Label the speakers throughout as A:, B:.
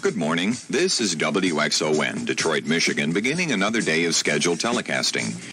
A: Good morning. This is WXON, Detroit, Michigan, beginning another day of scheduled telecasting.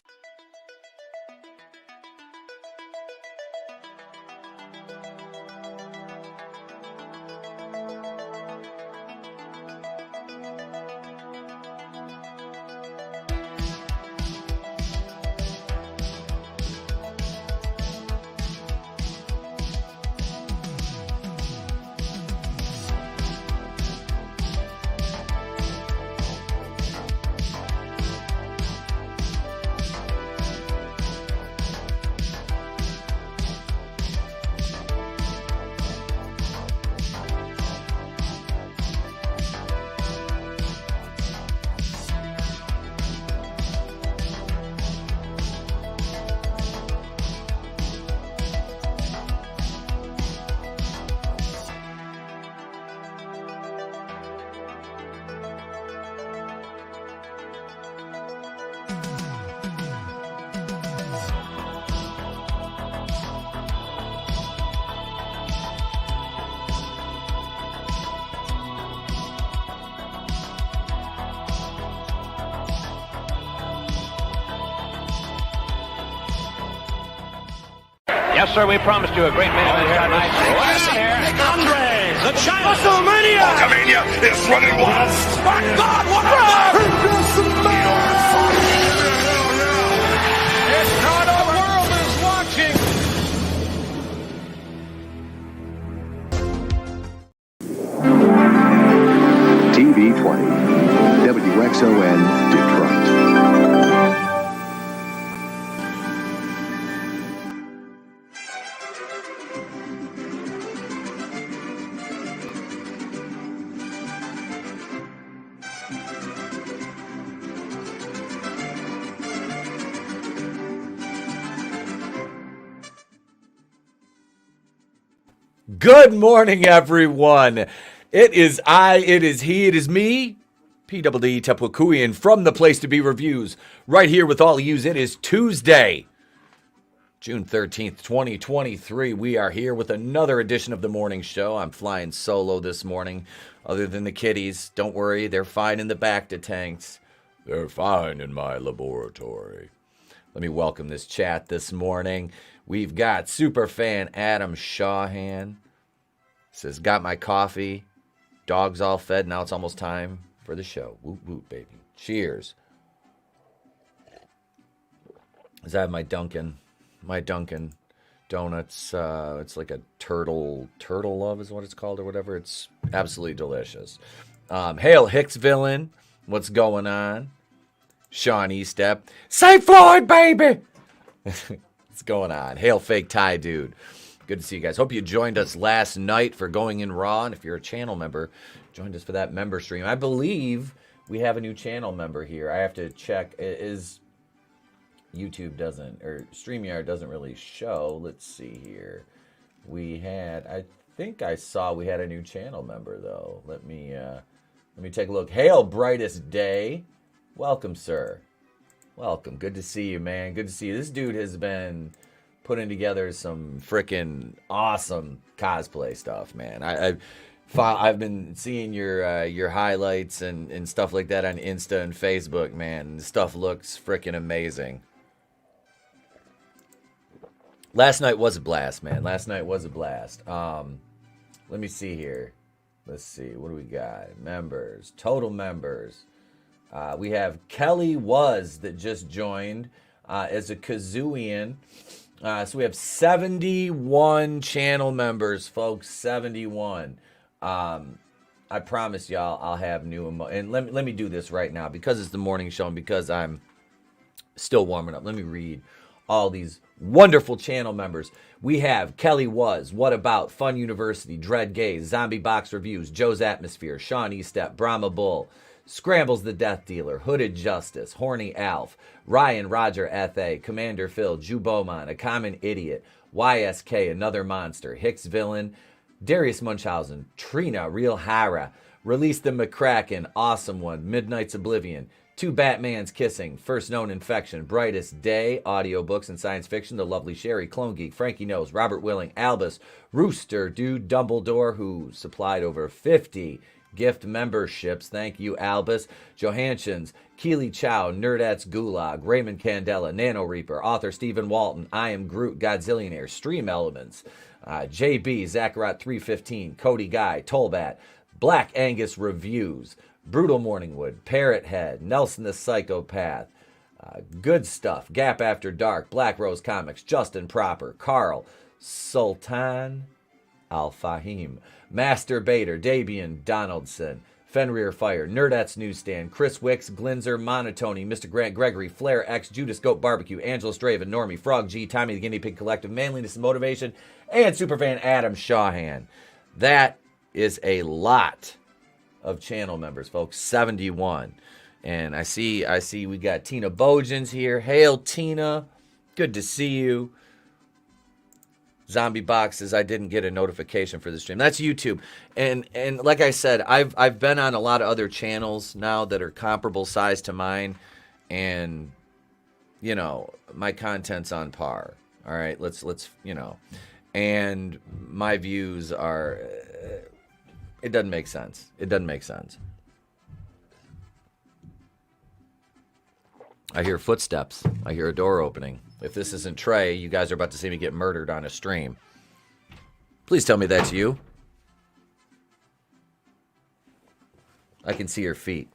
B: Yes, sir, we promised you a great main event shot tonight.
C: Andre, the China WrestleMania!
D: Hulkamania is running wild.
C: My God, what a match!
B: It's not the world is watching.
E: TV 20, WXON, Detroit.
F: Good morning, everyone. It is I, it is he, it is me, PWD Tepukuian from the Place to Be Reviews, right here with all of yous. It is Tuesday, June 13th, 2023. We are here with another edition of the morning show. I'm flying solo this morning, other than the kiddies. Don't worry, they're fine in the back to tanks. They're fine in my laboratory. Let me welcome this chat this morning. We've got superfan Adam Shawhan. Says, got my coffee, dog's all fed, now it's almost time for the show. Woot woot, baby. Cheers. As I have my Dunkin' Donuts. It's like a turtle love is what it's called or whatever. It's absolutely delicious. Hail Hicks Villain. What's going on? Sean Estep. Say Floyd, baby. What's going on? Hail Fake Tie Dude. Good to see you guys. Hope you joined us last night for Going in Raw. And if you're a channel member, joined us for that member stream. I believe we have a new channel member here. I have to check. Is YouTube doesn't, or StreamYard doesn't really show. Let's see here. I think I saw we had a new channel member, though. Let me take a look. Hail Brightest Day. Welcome, sir. Welcome. Good to see you, man. Good to see you. This dude has been putting together some freaking awesome cosplay stuff, man. I've been seeing your highlights and stuff like that on Insta and Facebook, man. The stuff looks freaking amazing. Last night was a blast, man. Last night was a blast. Let me see here. Let's see. What do we got? Members. Total members. We have Kelly Was that just joined as a Kazooian. So we have 71 channel members, folks. 71. I promise y'all I'll have new and let me do this right now because it's the morning show and because I'm still warming up. Let me read all these wonderful channel members. We have Kelly Was, What About, Fun University, Dread Gaze, Zombie Box Reviews, Joe's Atmosphere, Sean Estep, Brahma Bull, Scrambles the Death Dealer, Hooded Justice, Horny Alf, Ryan Roger F.A., Commander Phil, Jew Beaumont, A Common Idiot, YSK, Another Monster, Hicks Villain, Darius Munchausen, Trina, Real Hara, Release the McCracken, Awesome One, Midnight's Oblivion, Two Batmans Kissing, First Known Infection, Brightest Day, Audiobooks and Science Fiction, The Lovely Sherry, Clone Geek, Frankie Knows, Robert Willing, Albus, Rooster, Dude Dumbledore, who supplied over 50 gift memberships. Thank you, Albus. Johansson's, Keely Chow, Nerdettes Gulag, Raymond Candela, Nano Reaper, author Stephen Walton, I Am Groot, Godzillionaire, Stream Elements, JB, Zacharat 315, Cody Guy, Tolbat, Black Angus Reviews, Brutal Morningwood, Parrot Head, Nelson the Psychopath, Good Stuff, Gap After Dark, Black Rose Comics, Justin Proper, Carl, Sultan Al-Fahim, Master Bader, Dabian Donaldson, Fenrir Fire, Nerdettes Newsstand, Chris Wicks, Glinzer, monoTony, Mr. Grant Gregory, Flair X, Judas Goat Barbecue, AngelousDraven, Normie, Frog G, Tommy the Guinea Pig Collective, Manliness and Motivation, and Superfan Adam Shawhan. That is a lot of channel members, folks. 71. And I see we got Tina Bojans here. Hail, Tina. Good to see you. Zombie Boxes, I didn't get a notification for the stream. That's YouTube. And like I said, I've been on a lot of other channels now that are comparable size to mine, and you know, my content's on par. All right, let's you know, and my views are it doesn't make sense. It doesn't make sense. I hear footsteps. I hear a door opening. If this isn't Trey, you guys are about to see me get murdered on a stream. Please tell me that's you. I can see your feet.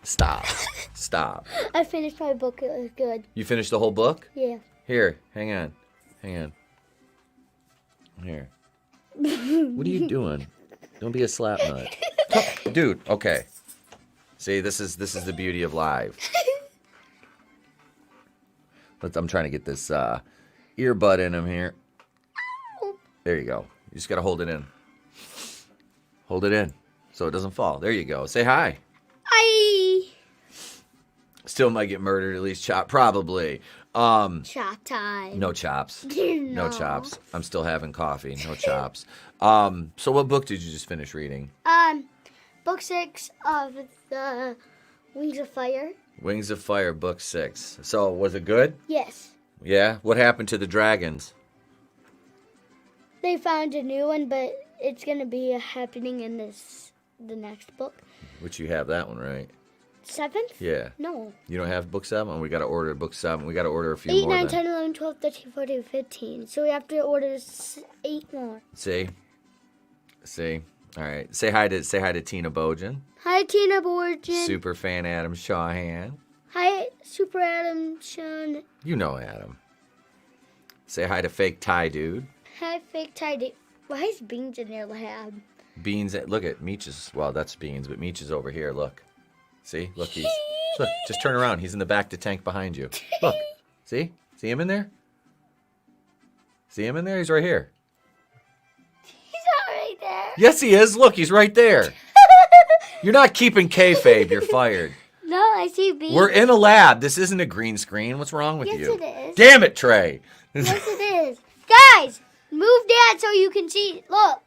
F: Stop. Stop.
G: I finished my book. It was good.
F: You finished the whole book?
G: Yeah.
F: Here, hang on. Hang on. Here. What are you doing? Don't be a slap nut. Dude, okay. See, this is the beauty of live. I'm trying to get this earbud in him here. There you go. You just got to hold it in. Hold it in so it doesn't fall. There you go. Say hi.
G: Hi.
F: Still might get murdered, at least chop. Probably.
G: Chop time.
F: No chops.
G: No.
F: No chops. I'm still having coffee. No chops. So what book did you just finish reading?
G: Book 6 of the Wings of Fire.
F: Wings of Fire, book 6. So was it good?
G: Yes.
F: Yeah? What happened to the dragons?
G: They found a new one, but it's going to be happening in the next book.
F: Which you have that one, right?
G: 7th?
F: Yeah.
G: No.
F: You don't have book 7? We got to order book 7. We got to order a few
G: 8,
F: more
G: 9,
F: then.
G: 10, 11, 12, 13, 14, 15. So we have to order 8 more.
F: See? All right. Say hi to Tina Bojan.
G: Hi, Tina Bojan.
F: Super fan Adam Shawhan.
G: Hi, Super Adam Sean.
F: You know Adam. Say hi to Fake Ty Dude.
G: Hi, Fake Tidy. Why is Beans in their lab?
F: Beans, look at Meech is, well, that's Beans, but Meech is over here. Look. See? Look, look, just turn around. He's in the back of the tank behind you. Look. See? See him in there? See him in there? He's right here.
G: He's not right there.
F: Yes, he is. Look, he's right there. You're not keeping kayfabe. You're fired.
G: No, I see Beans.
F: We're in a lab. This isn't a green screen. What's wrong with you?
G: Yes, it is.
F: Damn it, Trey.
G: Yes, it is. Guys, move that so you can see. Look,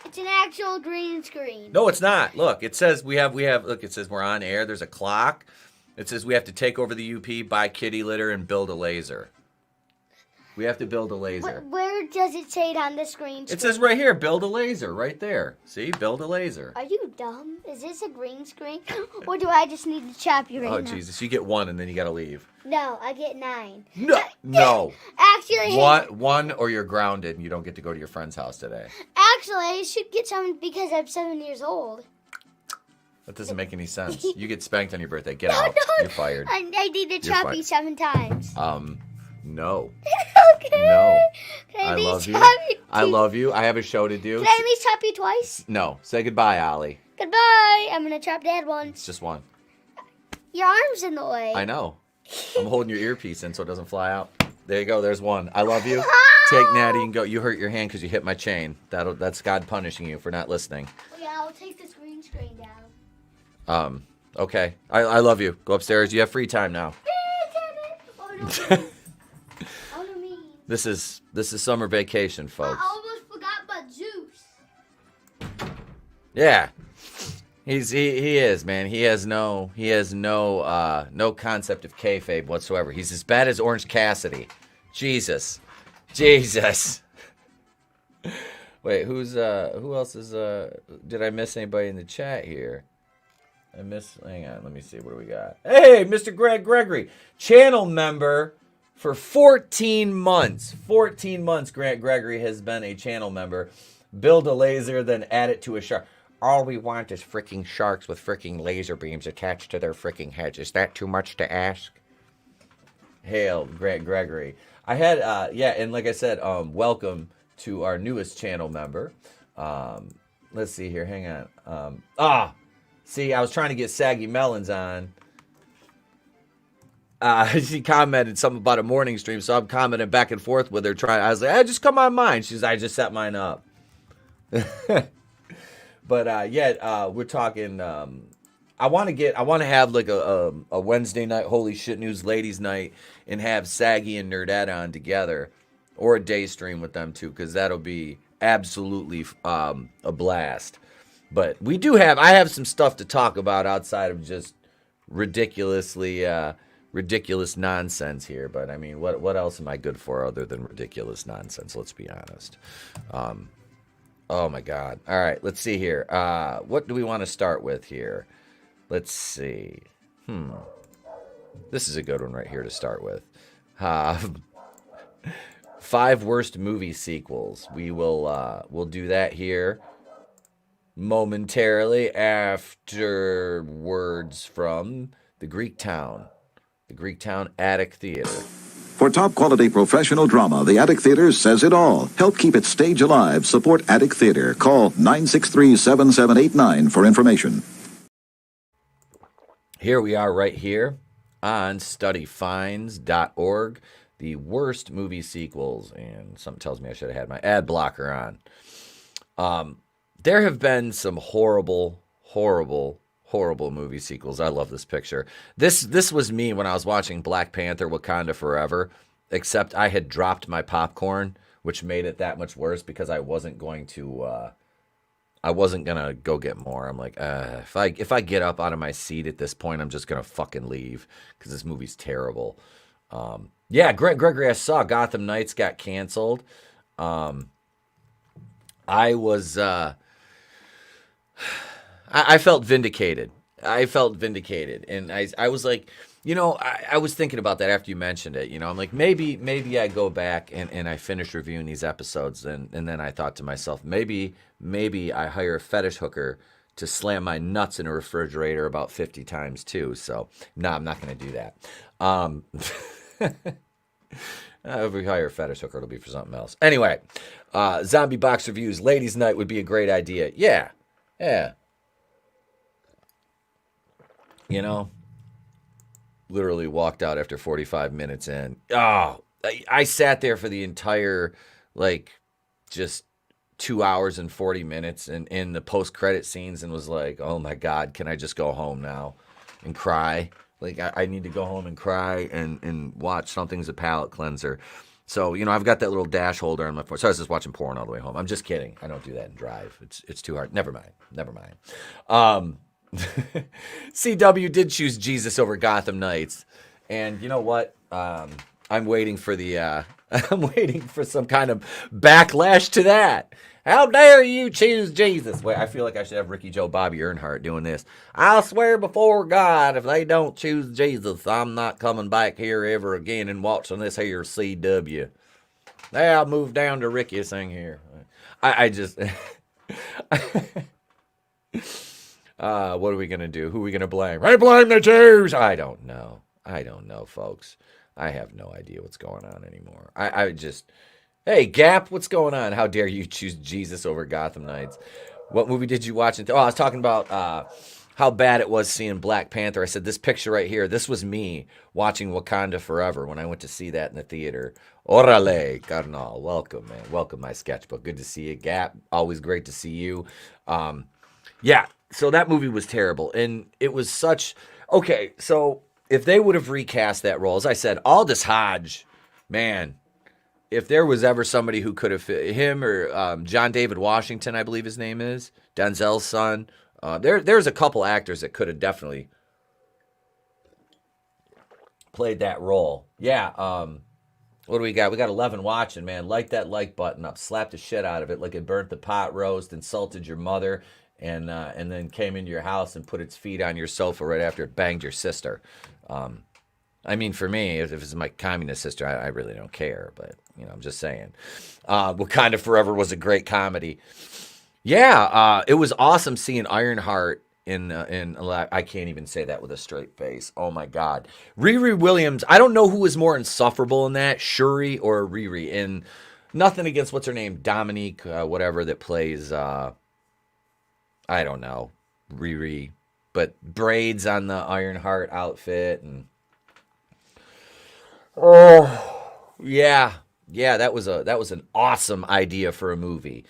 G: it's an actual green screen.
F: No, it's not. Look, it says we have. Look, it says we're on air. There's a clock. It says we have to take over the UP, buy kitty litter, and build a laser. We have to build a laser.
G: Where does it say it on the screen?
F: It says right here, build a laser, right there. See, build a laser.
G: Are you dumb? Is this a green screen? Or do I just need to chop you right now?
F: Oh, Jesus. You get 1 and then you got to leave.
G: No, I get 9.
F: No.
G: Actually,
F: One or you're grounded and you don't get to go to your friend's house today.
G: Actually, I should get some because I'm 7 years old.
F: That doesn't make any sense. You get spanked on your birthday. Get out. You're fired.
G: I need to chop you 7 times.
F: No.
G: Okay.
F: No.
G: Can
F: I love you.
G: chop you
F: I love you. I have a show to do.
G: Can I at least chop you twice?
F: No. Say goodbye, Ollie.
G: Goodbye. I'm going to chop Dad once.
F: It's just 1.
G: Your arm's in the way.
F: I know. I'm holding your earpiece in so it doesn't fly out. There you go. There's 1. I love you. Take Natty and go. You hurt your hand because you hit my chain. That's God punishing you for not listening.
G: Yeah, I'll take this green screen down.
F: Okay. I love you. Go upstairs. You have free time now. This is summer vacation, folks.
G: I almost forgot about Zeus.
F: Yeah. He is, man. He has no concept of kayfabe whatsoever. He's as bad as Orange Cassidy. Jesus. Wait, who else is, did I miss anybody in the chat here? Hang on, let me see, what do we got? Hey, Mr. Greg Gregory, channel member for 14 months. 14 months, Grant Gregory has been a channel member. Build a laser, then add it to a shark. All we want is freaking sharks with freaking laser beams attached to their freaking heads. Is that too much to ask? Hail, Grant Gregory. I had, and like I said, welcome to our newest channel member. Let's see here, hang on. See, I was trying to get Saggy Melons on. She commented something about a morning stream, so I'm commenting back and forth with her. I was like, hey, just come on mine. She's I just set mine up. But we're talking. I want to have like a Wednesday night Holy Shit News Ladies Night and have Saggy and Nerdette on together, or a day stream with them too, because that'll be absolutely a blast. But I have some stuff to talk about outside of just ridiculous nonsense here. But I mean, what else am I good for other than ridiculous nonsense? Let's be honest. Oh my God. All right, let's see here. What do we want to start with here? Let's see. This is a good one right here to start with. 5 worst movie sequels. We'll do that here momentarily after words from the Greek Town Attic Theater.
H: For top quality professional drama, the Attic Theater says it all. Help keep its stage alive. Support Attic Theater. Call 963-7789 for information.
F: Here we are right here on studyfinds.org. The worst movie sequels. And something tells me I should have had my ad blocker on. There have been some horrible movie sequels. I love this picture. This was me when I was watching Black Panther Wakanda Forever, except I had dropped my popcorn, which made it that much worse because I wasn't going to go get more. I'm like, if I get up out of my seat at this point, I'm just gonna fucking leave because this movie's terrible. Gregory, I saw Gotham Knights got canceled. I felt vindicated. And I was like, I was thinking about that after you mentioned it. I'm like, maybe I go back and I finish reviewing these episodes. And then I thought to myself, maybe I hire a fetish hooker to slam my nuts in a refrigerator about 50 times too. So, no, I'm not going to do that. If we hire a fetish hooker, it'll be for something else. Anyway, zombie box reviews. Ladies' night would be a great idea. Yeah. Literally walked out after 45 minutes in. I sat there for the entire, just 2 hours and 40 minutes and in the post-credit scenes and was like, oh my God, can I just go home now and cry? I need to go home and cry and watch Something's a Palate Cleanser. So, you know, I've got that little dash holder on my phone. So I was just watching porn all the way home. I'm just kidding. I don't do that and drive. It's too hard. Never mind. CW did choose Jesus over Gotham Knights. And you know what? I'm waiting for I'm waiting for some kind of backlash to that. How dare you choose Jesus? Wait, I feel like I should have Ricky Joe Bobby Earnhart doing this. I swear before God, if they don't choose Jesus, I'm not coming back here ever again and watching this here CW. Now I'll move down to Ricky's thing here. I just... what are we going to do? Who are we going to blame? I blame the Jews! I don't know, folks. I have no idea what's going on anymore. I just... Hey, Gap, what's going on? How dare you choose Jesus over Gotham Knights? What movie did you watch? I was talking about how bad it was seeing Black Panther. I said, this picture right here, this was me watching Wakanda Forever when I went to see that in the theater. Orale, carnal. Welcome, man. Welcome, my sketchbook. Good to see you. Gap, always great to see you. Yeah, so that movie was terrible. And it was such... Okay, so if they would have recast that role, as I said, Aldous Hodge, man... If there was ever somebody who could have fit him or John David Washington, I believe his name is, Denzel's son, there's a couple actors that could have definitely played that role. Yeah, What do we got? We got 11 watching, man. Light that like button up. Slap the shit out of it like it burnt the pot roast, insulted your mother, and then came into your house and put its feet on your sofa right after it banged your sister. I mean, for me, if it's my communist sister, I really don't care. But, you know, I'm just saying. Wakanda Forever was a great comedy. Yeah, it was awesome seeing Ironheart in I can't even say that with a straight face. Oh, my God. Riri Williams, I don't know who was more insufferable in that, Shuri or Riri. And nothing against, what's her name, Dominique, whatever, that plays, I don't know, Riri. But braids on the Ironheart outfit and... Oh, yeah, that was an awesome idea for a movie.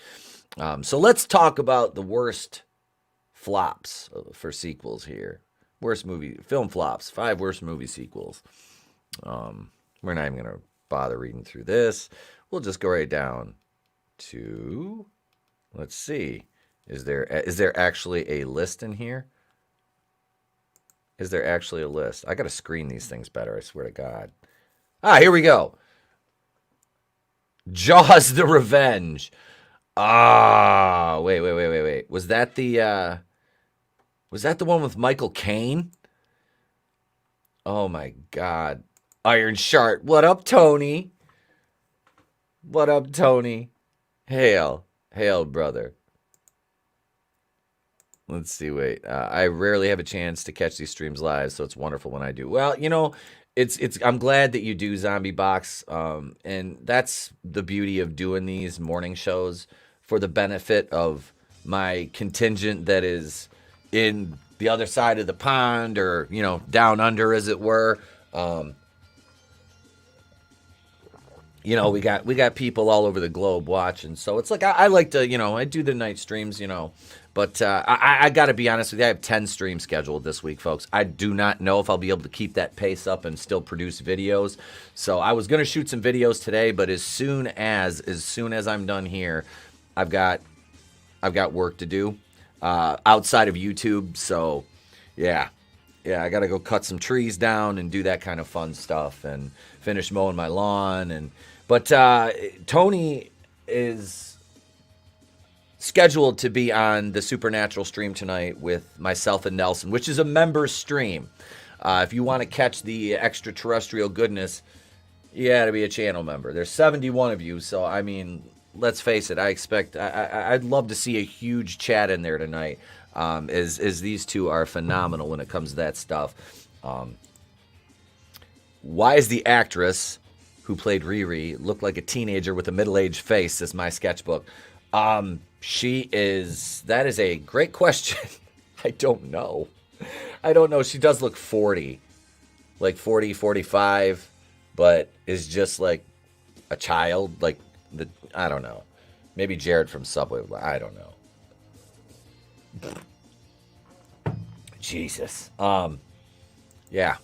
F: So let's talk about the worst flops for sequels here. Worst film flops, 5 worst movie sequels. We're not even going to bother reading through this. We'll just go right down to, let's see, is there actually a list in here? Is there actually a list? I got to screen these things better, I swear to God. Here we go. Jaws the Revenge. Wait. Was that the one with Michael Caine? Oh my God. Iron Shark. What up, Tony? What up, Tony? Hail, brother. Let's see, wait. I rarely have a chance to catch these streams live, so it's wonderful when I do. Well, you know, I'm glad that you do Zombie Box, and that's the beauty of doing these morning shows for the benefit of my contingent that is in the other side of the pond, or, you know, down under, as it were. You know, we got people all over the globe watching, so it's like I like to, you know, I do the night streams, you know. But I got to be honest with you, I have 10 streams scheduled this week, folks. I do not know if I'll be able to keep that pace up and still produce videos. So I was going to shoot some videos today, but as soon as I'm done here, I've got work to do outside of YouTube. So yeah, I got to go cut some trees down and do that kind of fun stuff and finish mowing my lawn. But Tony is scheduled to be on the Supernatural stream tonight with myself and Nelson, which is a member stream. If you want to catch the extraterrestrial goodness, you got to be a channel member. There's 71 of you, so I mean, let's face it. I'd love to see a huge chat in there tonight, as these two are phenomenal when it comes to that stuff. Why is the actress who played Riri look like a teenager with a middle-aged face? Is my sketchbook. That is a great question. I don't know. She does look 40, like 40, 45, but is just like a child. I don't know. Maybe Jared from Subway. I don't know. Jesus. Yeah,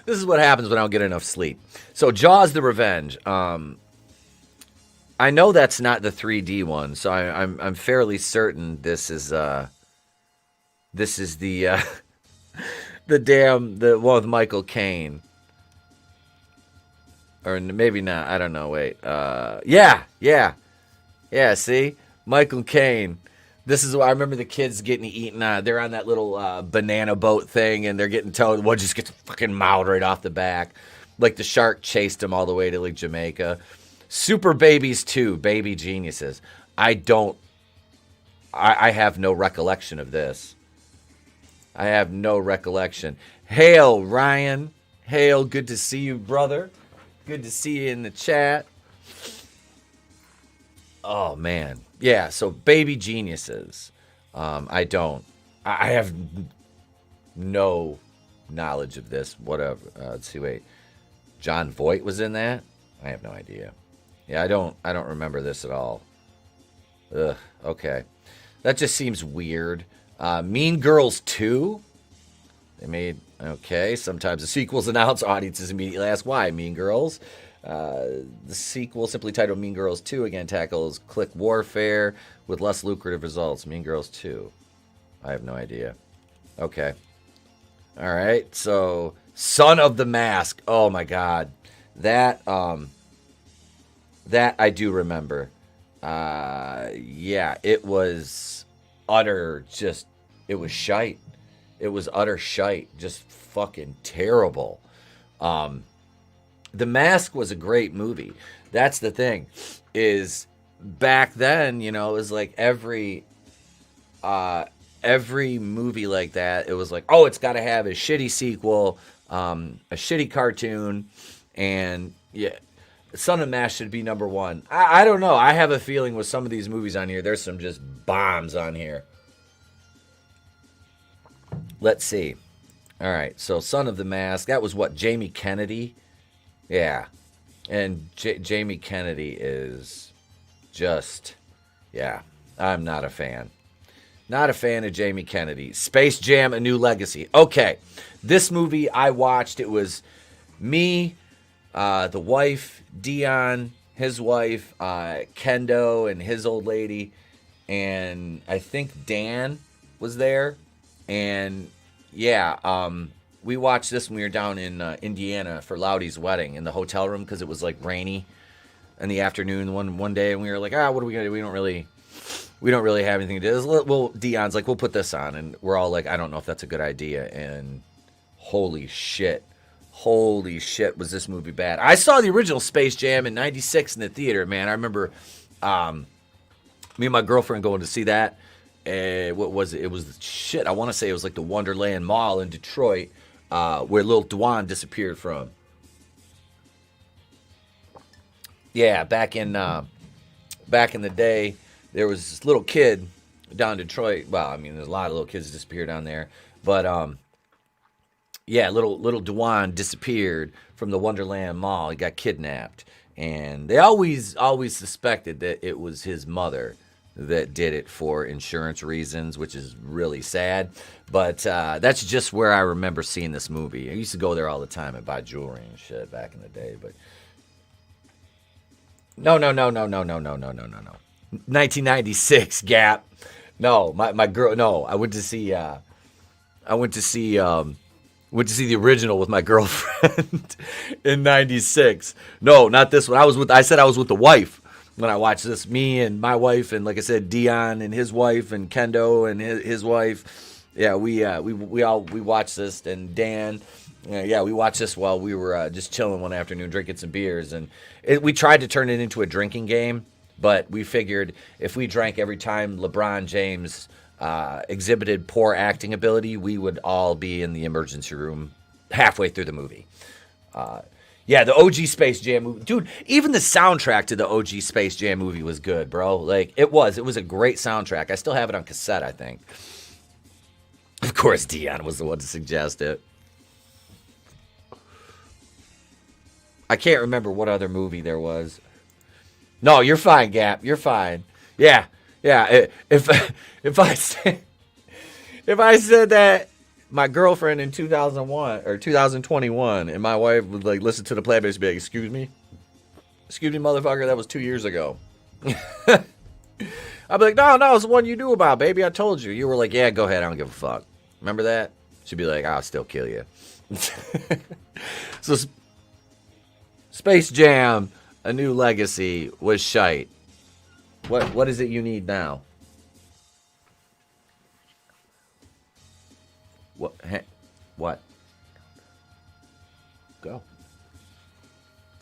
F: this is what happens when I don't get enough sleep. So Jaws the Revenge. I know that's not the 3D one, so I'm fairly certain this is the the one with Michael Caine, or maybe not. I don't know. Wait, yeah. See, Michael Caine. This is what I remember. The kids getting eaten. They're on that little banana boat thing, and they're getting towed. One just gets fucking mauled right off the back, like the shark chased him all the way to like Jamaica. Super Babies 2, Baby Geniuses. I have no recollection of this. I have no recollection. Hail, Ryan. Hail, good to see you, brother. Good to see you in the chat. Oh, man. Yeah, so Baby Geniuses. I have no knowledge of this. Whatever. Let's see, wait. John Voight was in that? I have no idea. Yeah, I don't remember this at all. Ugh, okay. That just seems weird. Mean Girls 2? They made, okay, sometimes the sequels announce, audiences immediately ask why. Mean Girls. The sequel, simply titled Mean Girls 2, again tackles clique warfare with less lucrative results. Mean Girls 2. I have no idea. Okay. All right, so Son of the Mask. Oh, my God. That I do remember. Yeah, it was it was shite. It was utter shite. Just fucking terrible. The Mask was a great movie. That's the thing, is back then, you know, it was like every movie like that, it was like, oh, it's got to have a shitty sequel, a shitty cartoon, and yeah, Son of Mash should be number one. I don't know. I have a feeling with some of these movies on here, there's some just bombs on here. Let's see. All right, so Son of the Mask, that was what, Jamie Kennedy? Yeah, and Jamie Kennedy is just, yeah, I'm not a fan. Not a fan of Jamie Kennedy. Space Jam: A New Legacy. Okay, this movie I watched, it was me, the wife, Dion, his wife, Kendo, and his old lady, and I think Dan was there, and yeah, we watched this when we were down in Indiana for Loudy's wedding in the hotel room because it was like rainy in the afternoon one day, and we were like, what are we gonna do? We don't really have anything to do. Well, Dion's like, we'll put this on, and we're all like, I don't know if that's a good idea. And holy shit, was this movie bad? I saw the original Space Jam in '96 in the theater, man. I remember me and my girlfriend going to see that. What was it? It was shit. I want to say it was like the Wonderland Mall in Detroit, where Lil Dwan disappeared from. Yeah, back in the day, there was this little kid down in Detroit. Well, I mean, there's a lot of little kids that disappear down there, but yeah, little Dwan disappeared from the Wonderland Mall. He got kidnapped, and they always suspected that it was his mother that did it for insurance reasons, which is really sad. But that's just where I remember seeing this movie. I used to go there all the time and buy jewelry and shit back in the day. But no. 1996 Gap. No, my girl. No, I went to see the original with my girlfriend in '96. No, not this one. I said I was with the wife when I watched this. Me and my wife, and like I said, Dion and his wife, and Kendo and his wife. Yeah, we watched this, and Dan. Yeah, we watched this while we were just chilling one afternoon, drinking some beers, and we tried to turn it into a drinking game, but we figured if we drank every time LeBron James exhibited poor acting ability, we would all be in the emergency room halfway through the movie. Yeah, the OG Space Jam movie. Dude, even the soundtrack to the OG Space Jam movie was good, bro. Like, it was a great soundtrack. I still have it on cassette, I think. Of course, Dion was the one to suggest it. I can't remember what other movie there was. No, you're fine, Gap. You're fine. Yeah. If I said that my girlfriend in 2001 or 2021 and my wife would like listen to the playback and be like, excuse me, motherfucker, that was 2 years ago. I'd be like, no, it's the one you knew about, baby. I told you. You were like, yeah, go ahead. I don't give a fuck. Remember that? She'd be like, I'll still kill you. So Space Jam: A New Legacy was shite. What is it you need now? What? Go.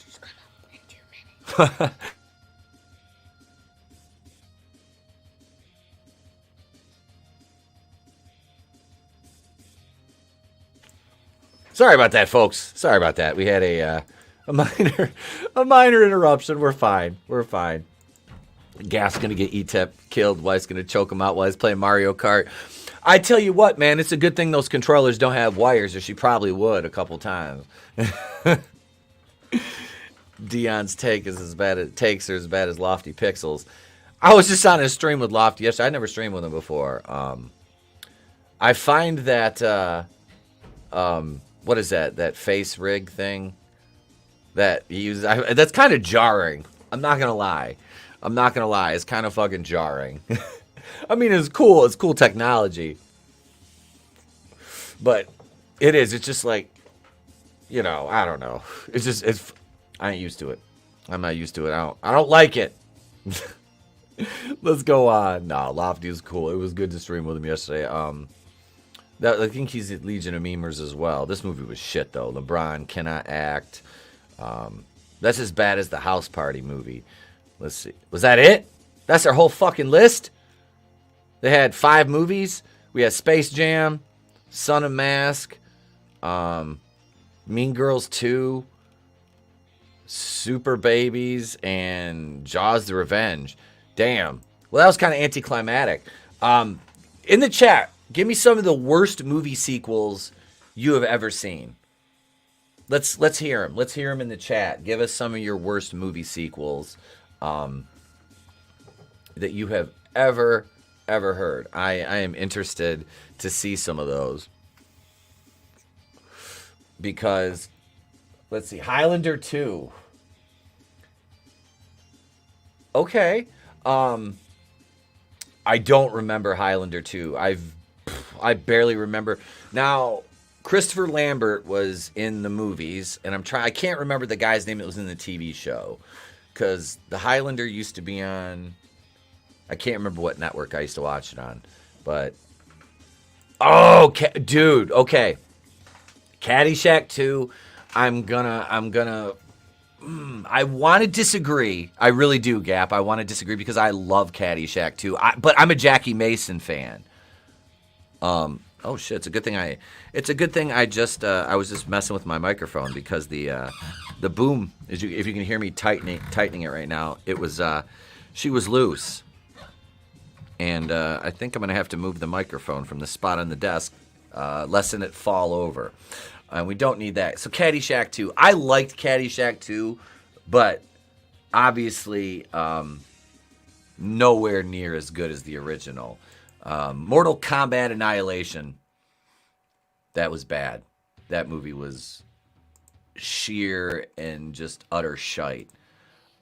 G: She's gonna in 2 minutes.
F: Sorry about that, folks. Sorry about that. We had a minor interruption. We're fine. Gas's gonna get Etep killed. Wife's gonna choke him out while he's playing Mario Kart. I tell you what, man, it's a good thing those controllers don't have wires, or she probably would a couple times. Dion's take is as bad as Lofty Pixels. I was just on a stream with Lofty yesterday. I never streamed with him before. I find that what is that? That face rig thing that he uses. That's kind of jarring. I'm not gonna lie. It's kind of fucking jarring. I mean, it's cool. It's cool technology. But it is. It's just like, I don't know. It's I ain't used to it. I'm not used to it. I don't like it. Let's go on. Nah, Lofty is cool. It was good to stream with him yesterday. I think he's at Legion of Memers as well. This movie was shit though. LeBron cannot act. That's as bad as the House Party movie. Let's see. Was that it? That's their whole fucking list? They had 5 movies. We had Space Jam, Son of Mask, Mean Girls 2, Super Babies, and Jaws the Revenge. Damn. Well, that was kind of anticlimactic. In the chat, give me some of the worst movie sequels you have ever seen. Let's hear them. Let's hear them in the chat. Give us some of your worst movie sequels that you have ever heard. I am interested to see some of those. Because, let's see, Highlander 2. Okay. I don't remember Highlander 2. I barely remember. Now, Christopher Lambert was in the movies, and I can't remember the guy's name that was in the TV show. Because the Highlander used to be on, I can't remember what network I used to watch it on. But, dude, okay. Caddyshack 2, I want to disagree. I really do, Gap. I want to disagree because I love Caddyshack 2. But I'm a Jackie Mason fan. Oh shit! It's a good thing I was just messing with my microphone because the boom, if you can hear me tightening it right now, it was she was loose, and I think I'm gonna have to move the microphone from the spot on the desk, lessen it fall over. And we don't need that. So Caddyshack 2. I liked Caddyshack 2, but obviously nowhere near as good as the original. Mortal Kombat Annihilation. That was bad. That movie was sheer and just utter shite.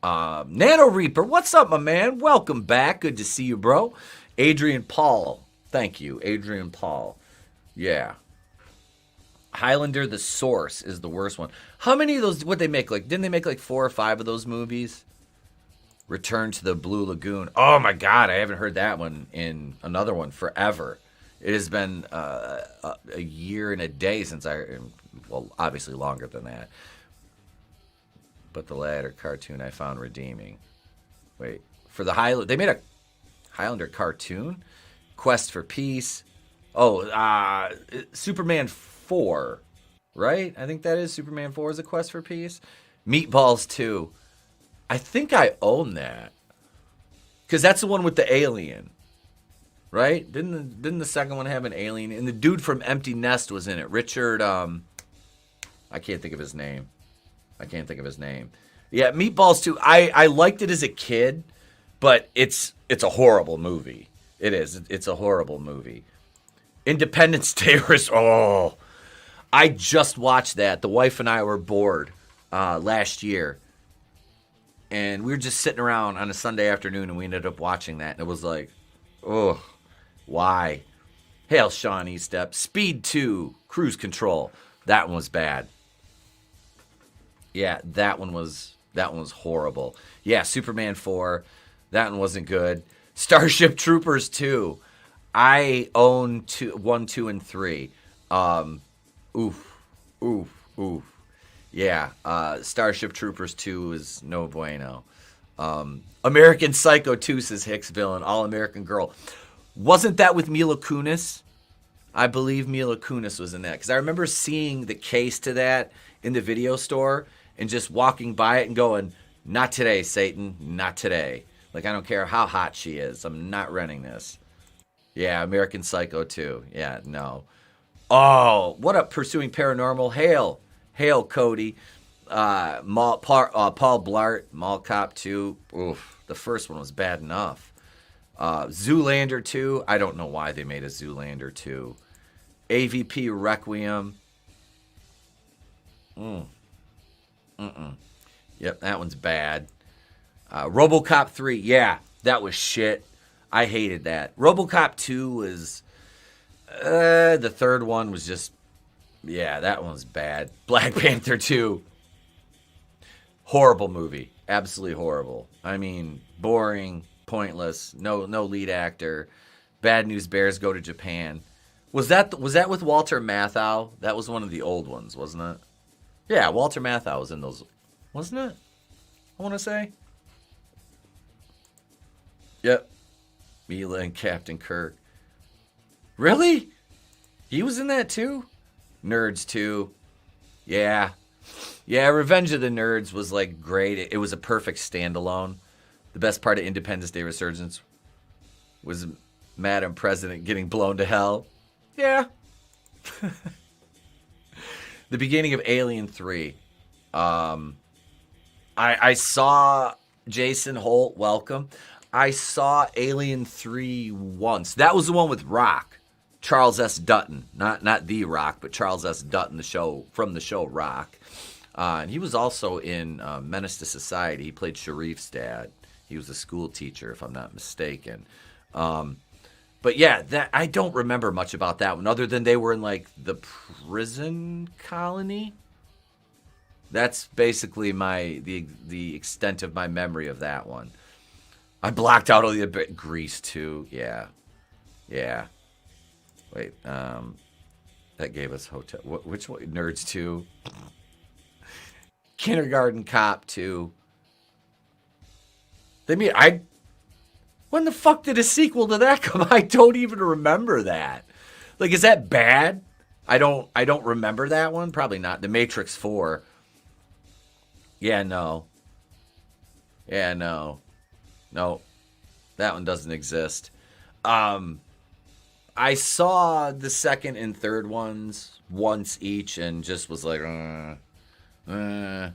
F: Nano Reaper, what's up, my man? Welcome back. Good to see you, bro. Adrian Paul. Thank you, Adrian Paul. Yeah. Highlander the Source is the worst one. How many of those would they make? Didn't they make 4 or 5 of those movies? Return to the Blue Lagoon. Oh my God, I haven't heard that one in another one forever. It has been a year and a day since obviously longer than that. But the latter cartoon I found redeeming. Wait, for the Highlander, they made a Highlander cartoon? Quest for Peace. Oh, Superman 4, right? I think that is Superman 4 is a Quest for Peace. Meatballs 2. I think I own that. Because that's the one with the alien. Right? Didn't the second one have an alien? And the dude from Empty Nest was in it. Richard, I can't think of his name. Yeah, Meatballs 2. I liked it as a kid, but it's a horrible movie. It is. It's a horrible movie. Independence Day was, I just watched that. The wife and I were bored last year. And we were just sitting around on a Sunday afternoon, and we ended up watching that. And it was like, why? Hail Sean Estep. Speed 2, Cruise Control. That one was bad. Yeah, that one was horrible. Yeah, Superman 4. That one wasn't good. Starship Troopers 2. I own 1, 2, and 3. Oof. Yeah, Starship Troopers 2 is no bueno. American Psycho 2, says Hicks Villain. All American Girl. Wasn't that with Mila Kunis? I believe Mila Kunis was in that. Because I remember seeing the case to that in the video store and just walking by it and going, not today, Satan. Not today. I don't care how hot she is. I'm not renting this. Yeah, American Psycho 2. Yeah, no. Oh, what up, Pursuing Paranormal? Hail, Cody. Paul Blart, Mall Cop 2. Oof, the first one was bad enough. Zoolander 2. I don't know why they made a Zoolander 2. AVP Requiem. Yep, that one's bad. RoboCop 3. Yeah, that was shit. I hated that. RoboCop 2 was... the third one was just... Yeah, that one was bad. Black Panther 2. Horrible movie. Absolutely horrible. I mean, boring, pointless, no lead actor. Bad News Bears Go to Japan. Was that with Walter Matthau? That was one of the old ones, wasn't it? Yeah, Walter Matthau was in those, wasn't it? I want to say. Yep. Mila and Captain Kirk. Really? He was in that too? Nerds too. Yeah. Yeah, Revenge of the Nerds was like great. It was a perfect standalone. The best part of Independence Day Resurgence was Madam President getting blown to hell. Yeah. The beginning of Alien 3. I saw Jason Holt, welcome. I saw Alien 3 once. That was the one with Rock. Charles S. Dutton. Not The Rock, but Charles S. Dutton, from the show Rock. And he was also in Menace to Society. He played Sharif's dad. He was a school teacher, if I'm not mistaken. But yeah, that I don't remember much about that one, other than they were in like the prison colony. That's basically the extent of my memory of that one. I blocked out all the Grease too. Yeah. Wait, that gave us Hotel. Which one? Nerds 2. Kindergarten Cop 2. When the fuck did a sequel to that come? I don't even remember that. Like, is that bad? I don't remember that one. Probably not. The Matrix 4. Yeah, no. No. That one doesn't exist. I saw the second and third ones once each and just was like, I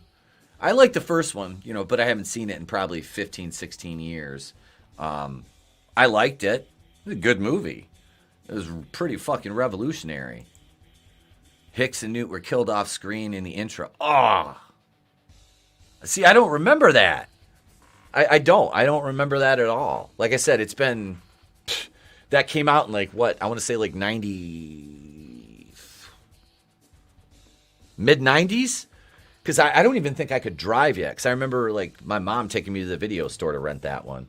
F: like the first one, but I haven't seen it in probably 15, 16 years. I liked it. It was a good movie. It was pretty fucking revolutionary. Hicks and Newt were killed off screen in the intro. Oh. See, I don't remember that. I don't remember that at all. Like I said, it's been... That came out in like what? I want to say like 90... Mid-90s? Because I don't even think I could drive yet. Because I remember like my mom taking me to the video store to rent that one.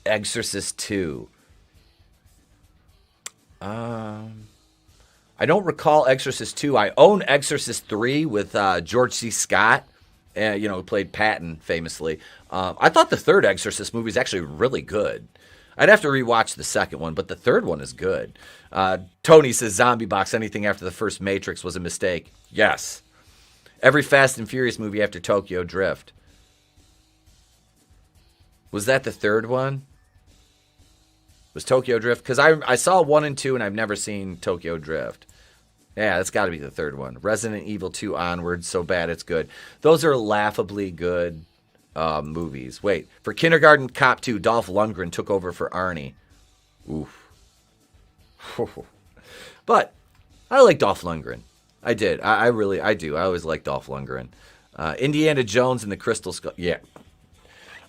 F: Exorcist 2. I don't recall Exorcist 2. I own Exorcist 3 with George C. Scott. Who played Patton famously. I thought the third Exorcist movie is actually really good. I'd have to rewatch the second one, but the third one is good. Tony says Zombie Box, anything after the first Matrix was a mistake. Yes. Every Fast and Furious movie after Tokyo Drift. Was that the third one? Was Tokyo Drift? Because I saw 1 and 2 and I've never seen Tokyo Drift. Yeah, that's got to be the third one. Resident Evil 2 onward, so bad it's good. Those are laughably good movies. Wait, for Kindergarten Cop 2, Dolph Lundgren took over for Arnie. Oof. But I like Dolph Lundgren. I did. I do. I always like Dolph Lundgren. Indiana Jones and the Crystal Skull. Yeah.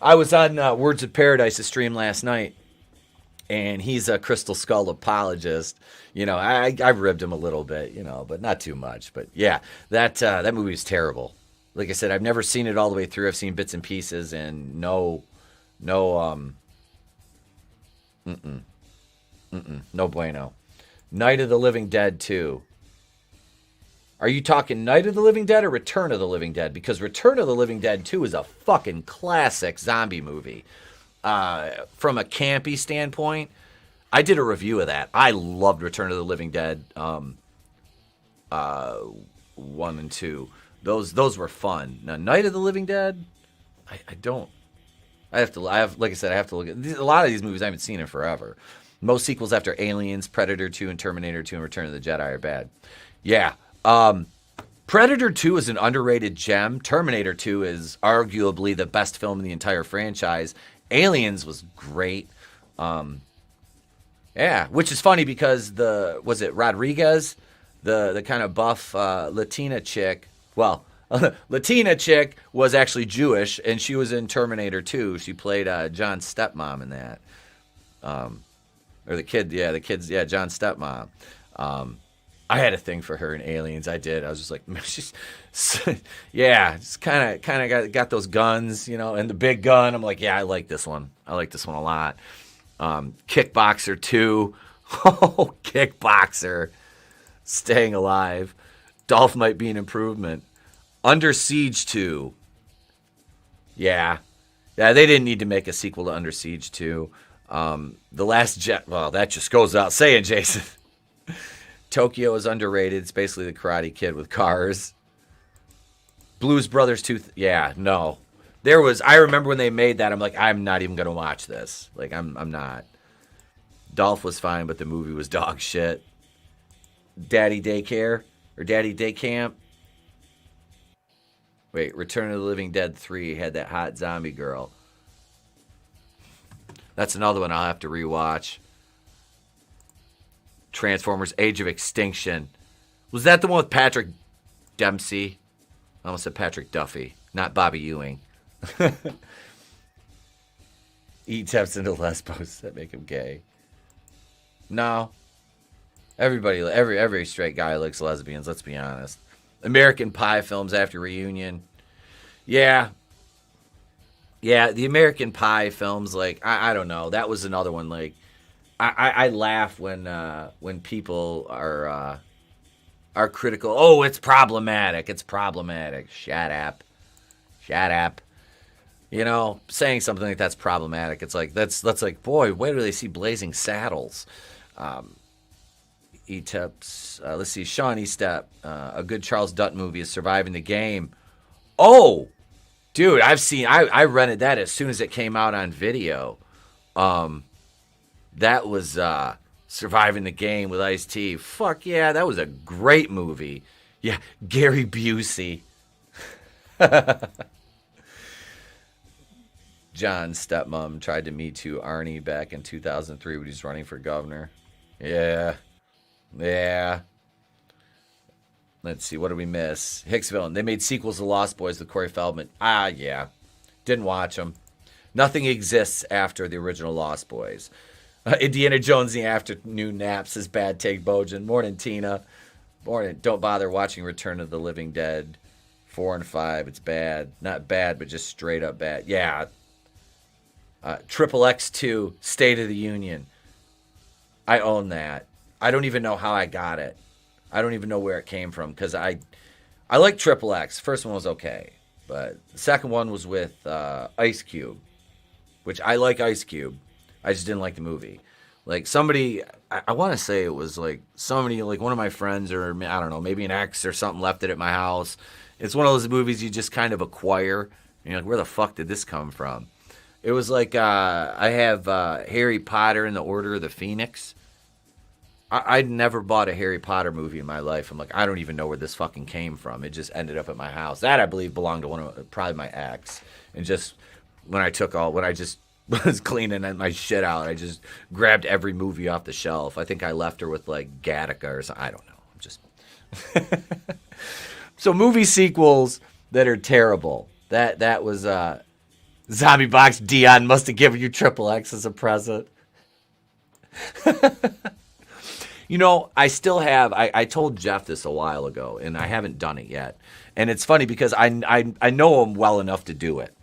F: I was on Words of Paradise's stream last night, and he's a Crystal Skull apologist. I ribbed him a little bit, but not too much. But yeah, that movie is terrible. Like I said, I've never seen it all the way through. I've seen bits and pieces, and no bueno. Night of the Living Dead 2. Are you talking Night of the Living Dead or Return of the Living Dead? Because Return of the Living Dead 2 is a fucking classic zombie movie. From a campy standpoint, I did a review of that. I loved Return of the Living Dead 1 and 2. Those were fun. Now, Night of the Living Dead, I don't. Like I said, I have to look at a lot of these movies I haven't seen in forever. Most sequels after Aliens, Predator 2, and Terminator 2 and Return of the Jedi are bad. Yeah. Predator 2 is an underrated gem. Terminator 2 is arguably the best film in the entire franchise. Aliens was great. Yeah, which is funny because was it Rodriguez, the kind of buff Latina chick? Well, Latina chick was actually Jewish, and she was in Terminator 2. She played John's stepmom in that. Or the kid's John's stepmom. I had a thing for her in Aliens. I did. I was just like, she's, yeah, just kind of got those guns, you know, and the big gun. I'm like, yeah, I like this one. I like this one a lot. Kickboxer 2. Oh, Kickboxer. Staying alive. Dolph might be an improvement. Under Siege 2. Yeah. Yeah, they didn't need to make a sequel to Under Siege 2. The Last Jet. Well, that just goes without saying, Jason. Tokyo is underrated. It's basically the Karate Kid with cars. Blues Brothers 2. Yeah, no. I remember when they made that, I'm like, I'm not even going to watch this. Like, I'm not. Dolph was fine, but the movie was dog shit. Daddy Daycare or Daddy Day Camp. Wait, Return of the Living Dead 3 had that hot zombie girl. That's another one I'll have to rewatch. Transformers Age of Extinction. Was that the one with Patrick Dempsey? I almost said Patrick Duffy, not Bobby Ewing. Etep's into lesbos that make him gay. No. Every straight guy likes lesbians, let's be honest. American Pie films after Reunion. Yeah. Yeah, the American Pie films, like, I don't know. That was another one, like, I laugh when people are critical. Oh, it's problematic. It's problematic. Shut up. Shut up. You know, saying something like that's problematic. It's like that's like, boy, where do they see Blazing Saddles? Etep's. Let's see, Sean Estep. A good Charles Dutton movie is Surviving the Game. Oh, dude, I rented that as soon as it came out on video. That was Surviving the Game with Ice-T. Fuck yeah, that was a great movie. Yeah, Gary Busey. John's stepmom tried to meet to Arnie back in 2003 when he was running for governor. Yeah. Yeah. Let's see, what did we miss? Hicksville. They made sequels to Lost Boys with Corey Feldman. Yeah. Didn't watch them. Nothing exists after the original Lost Boys. Indiana Jones in the Afternoon Nap says Bad Take Bojan. Morning, Tina. Morning. Don't bother watching Return of the Living Dead 4 and 5. It's bad. Not bad, but just straight up bad. Yeah. Triple X 2, State of the Union. I own that. I don't even know how I got it. I don't even know where it came from because I like Triple X. First one was okay, but the second one was with Ice Cube, which I like Ice Cube. I just didn't like the movie. Like somebody, I want to say it was like somebody, like one of my friends or I don't know, maybe an ex or something left it at my house. It's one of those movies you just kind of acquire. And you're like, where the fuck did this come from? It was like I have Harry Potter and the Order of the Phoenix. I'd never bought a Harry Potter movie in my life. I'm like, I don't even know where this fucking came from. It just ended up at my house. That, I believe, belonged to probably my ex. And just when I just was cleaning my shit out, I just grabbed every movie off the shelf. I think I left her with like Gattaca or something. I don't know. I'm just so movie sequels that are terrible. That was Zombie Box. Dion must have given you Triple X as a present. You know, I still have. I told Jeff this a while ago, and I haven't done it yet. And it's funny because I know him well enough to do it.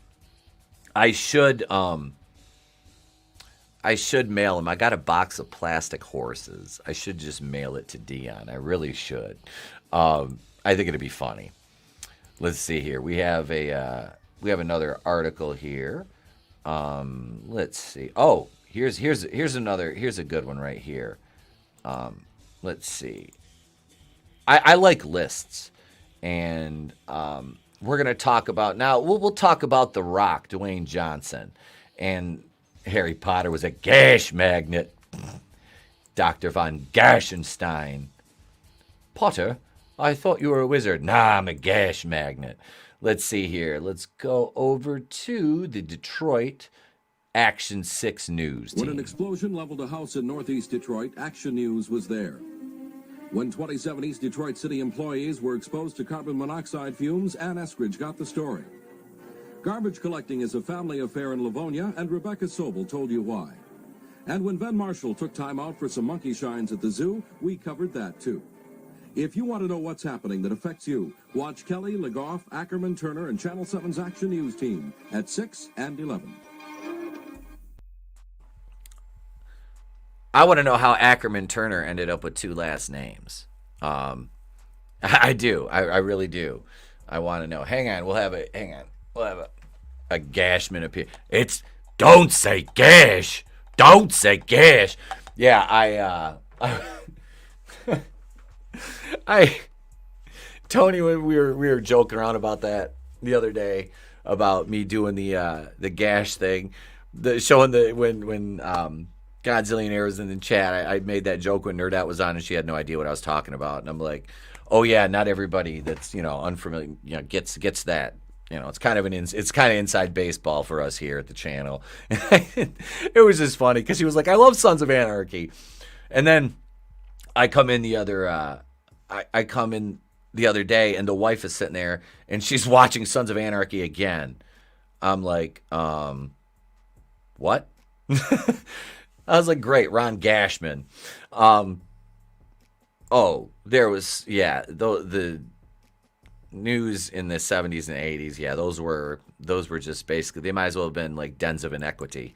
F: I should mail him. I got a box of plastic horses. I should just mail it to Dion. I really should. I think it'd be funny. Let's see here. We have another article here. Let's see. Oh, here's a good one right here. Let's see. I like lists, and we're gonna talk about now. We'll talk about The Rock, Dwayne Johnson, and Harry Potter was a gash magnet. Dr. von Gashenstein. Potter, I thought you were a wizard. Nah, I'm a gash magnet. Let's see here. Let's go over to the Detroit Action 6 News team.
I: When an explosion leveled a house in northeast Detroit, Action News was there. When 27 East Detroit City employees were exposed to carbon monoxide fumes, Ann Eskridge got the story. Garbage collecting is a family affair in Livonia, and Rebecca Sobel told you why. And when Ben Marshall took time out for some monkey shines at the zoo, we covered that too. If you want to know what's happening that affects you, watch Kelly, Legoff, Ackerman, Turner, and Channel 7's Action News team at 6 and 11.
F: I want to know how Ackerman Turner ended up with two last names. I do. I really do. I want to know. Hang on. We'll have a Gashman appear. Don't say Gash. Don't say Gash. Yeah, Tony, when we were joking around about that the other day about me doing the Gash thing, showing when Godzillionaire was in the chat. I made that joke when Nerd Out was on and she had no idea what I was talking about, and I'm like, oh yeah, not everybody that's unfamiliar gets that. It's kind of inside baseball for us here at the channel. It was just funny because he was like, I love Sons of Anarchy, and then I come in the other day and the wife is sitting there and she's watching Sons of Anarchy again. I'm like, what? I was like, great, Ron Gashman. There was, the news in the 70s and 80s, those were just basically, they might as well have been like dens of inequity.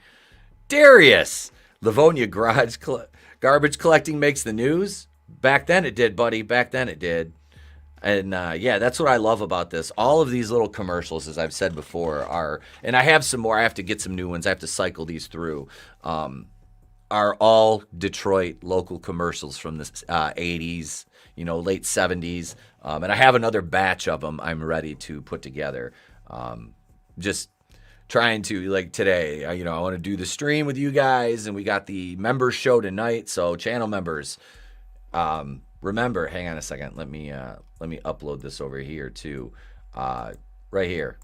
F: Darius, Livonia garbage collecting makes the news. Back then it did, buddy. Back then it did. And that's what I love about this. All of these little commercials, as I've said before, are, and I have some more. I have to get some new ones. I have to cycle these through. Are all Detroit local commercials from the 80s, late 70s. And I have another batch of them I'm ready to put together. Just trying to, like today, I want to do the stream with you guys, and we got the members show tonight. So channel members, remember, hang on a second. Let me upload this over here too. Right here.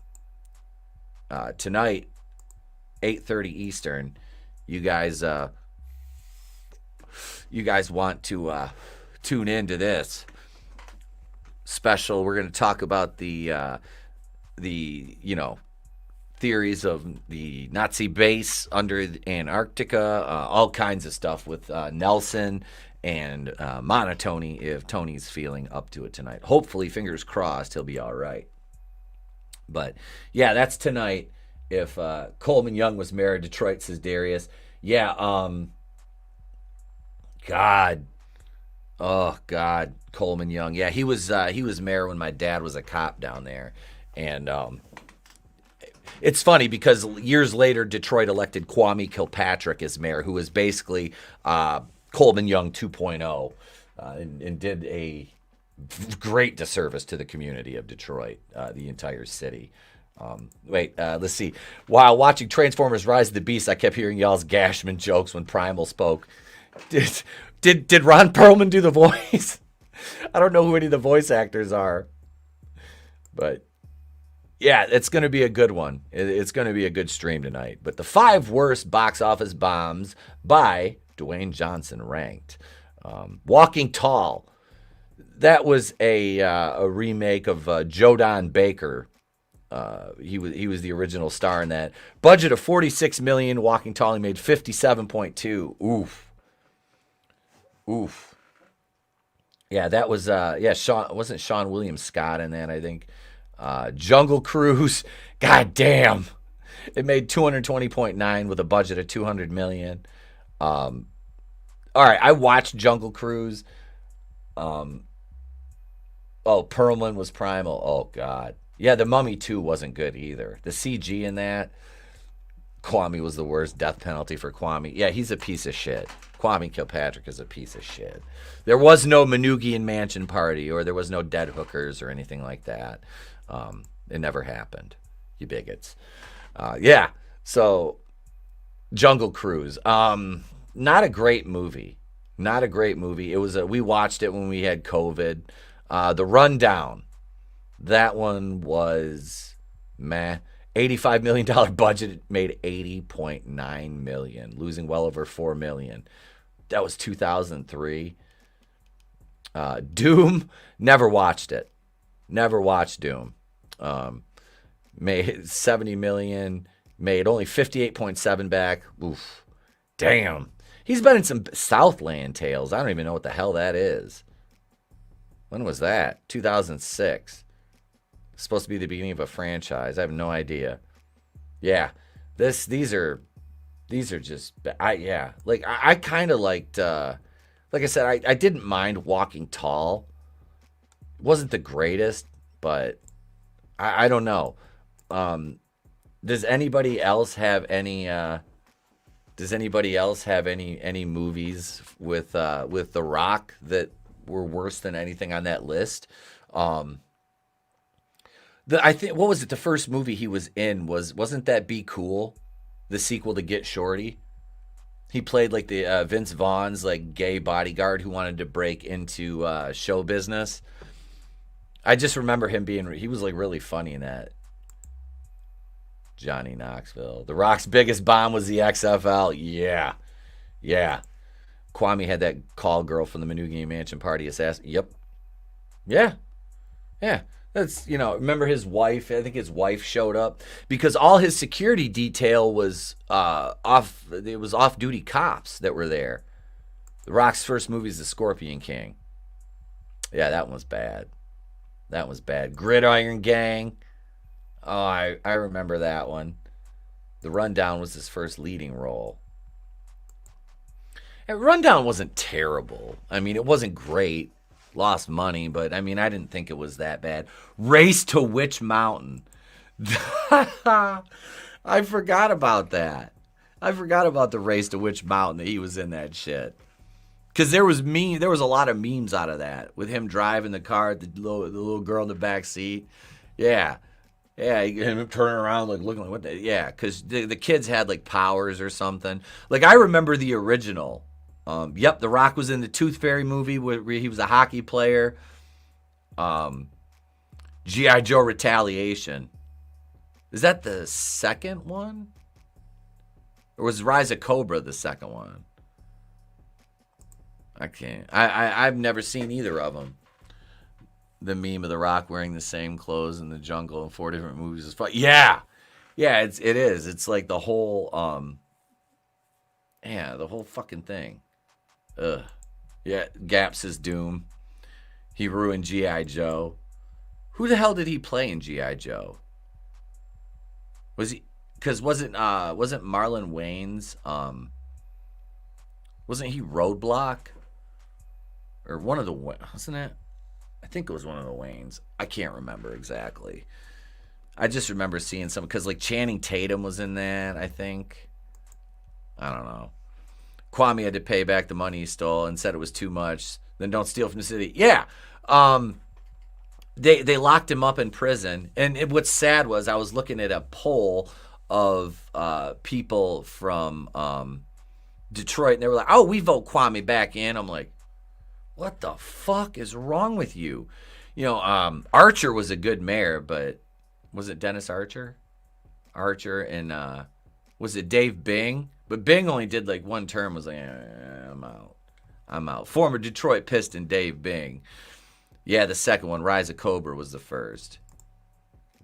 F: Tonight, 8:30 Eastern. You guys want to tune into this special. We're going to talk about the theories of the Nazi base under Antarctica, all kinds of stuff with Nelson and monoTony, if Tony's feeling up to it tonight. Hopefully, fingers crossed, he'll be all right. But yeah, that's tonight. If Coleman Young was mayor of Detroit, says Darius. Yeah, God, Coleman Young. Yeah, he was mayor when my dad was a cop down there, and it's funny because years later, Detroit elected Kwame Kilpatrick as mayor, who was basically Coleman Young 2.0, and did a great disservice to the community of Detroit, the entire city. Let's see. While watching Transformers Rise of the Beast, I kept hearing y'all's Gashman jokes when Primal spoke. Did Ron Perlman do the voice? I don't know who any of the voice actors are. But yeah, it's going to be a good one. It's going to be a good stream tonight. But the 5 worst box office bombs by Dwayne Johnson ranked. Walking Tall. That was a remake of Jodan Baker. He was the original star in that. Budget of $46 million. Walking Tall, he made $57.2. Oof. Yeah, that was wasn't Sean William Scott in that, I think. Jungle Cruise. God damn. It made $220.9 with a budget of $200 million. All right, I watched Jungle Cruise. Perlman was Primal. Oh God. Yeah, The Mummy 2 wasn't good either. The CG in that, Kwame was the worst. Death penalty for Kwame. Yeah, he's a piece of shit. Kwame Kilpatrick is a piece of shit. There was no Manugian Mansion Party, or there was no dead hookers or anything like that. It never happened, you bigots. So Jungle Cruise. Not a great movie. Not a great movie. It was we watched it when we had COVID. The Rundown. That one was meh. $85 million budget, made $80.9 million, losing well over $4 million. That was 2003. Doom, never watched it. Never watched Doom. Made $70 million, made only 58.7 back. Oof. Damn. He's been in some Southland Tales. I don't even know what the hell that is. When was that? 2006. Supposed to be the beginning of a franchise. I have no idea. Yeah, these are just I kind of liked. Like I said, I didn't mind Walking Tall. It wasn't the greatest, but I don't know. Does anybody else have any? Does anybody else have any movies with The Rock that were worse than anything on that list? I think, what was it? The first movie he was in wasn't that Be Cool, the sequel to Get Shorty? He played like the Vince Vaughn's like gay bodyguard who wanted to break into show business. I just remember him he was like really funny in that. Johnny Knoxville. The Rock's biggest bomb was the XFL. Yeah. Kwame had that call girl from the Manugian Mansion party assassin. Yep. Yeah. That's, remember his wife? I think his wife showed up because all his security detail was off-duty cops that were there. The Rock's first movie is The Scorpion King. Yeah, that one was bad. Gridiron Gang. Oh, I remember that one. The Rundown was his first leading role. And Rundown wasn't terrible. I mean, it wasn't great. Lost money, but I mean, I didn't think it was that bad. Race to Witch Mountain. I forgot about that. I forgot about the Race to Witch Mountain, that he was in that shit. Because there was a lot of memes out of that, with him driving the car, the little girl in the back seat. Yeah, him turning around like looking like what the, yeah, because the kids had like powers or something. Like I remember the original. The Rock was in the Tooth Fairy movie where he was a hockey player. G.I. Joe Retaliation. Is that the second one? Or was Rise of Cobra the second one? I can't. I've never seen either of them. The meme of The Rock wearing the same clothes in the jungle in 4 different movies is fun. Yeah, it is. It's like the whole, the whole fucking thing. Ugh. Yeah, Gaps is Doom. He ruined G.I. Joe. Who the hell did he play in G.I. Joe? Was he? Because wasn't Marlon Wayans? Wasn't he Roadblock? Or one of the, wasn't it? I think it was one of the Wayans. I can't remember exactly. I just remember seeing some, because like Channing Tatum was in that, I think. I don't know. Kwame had to pay back the money he stole and said it was too much. Then don't steal from the city. Yeah. They locked him up in prison. And what's sad was I was looking at a poll of people from Detroit, and they were like, oh, we vote Kwame back in. I'm like, what the fuck is wrong with you? Archer was a good mayor, but was it Dennis Archer? Archer and was it Dave Bing? But Bing only did like one term, was like, I'm out. Former Detroit Piston Dave Bing. Yeah, the second one, Rise of Cobra, was the first.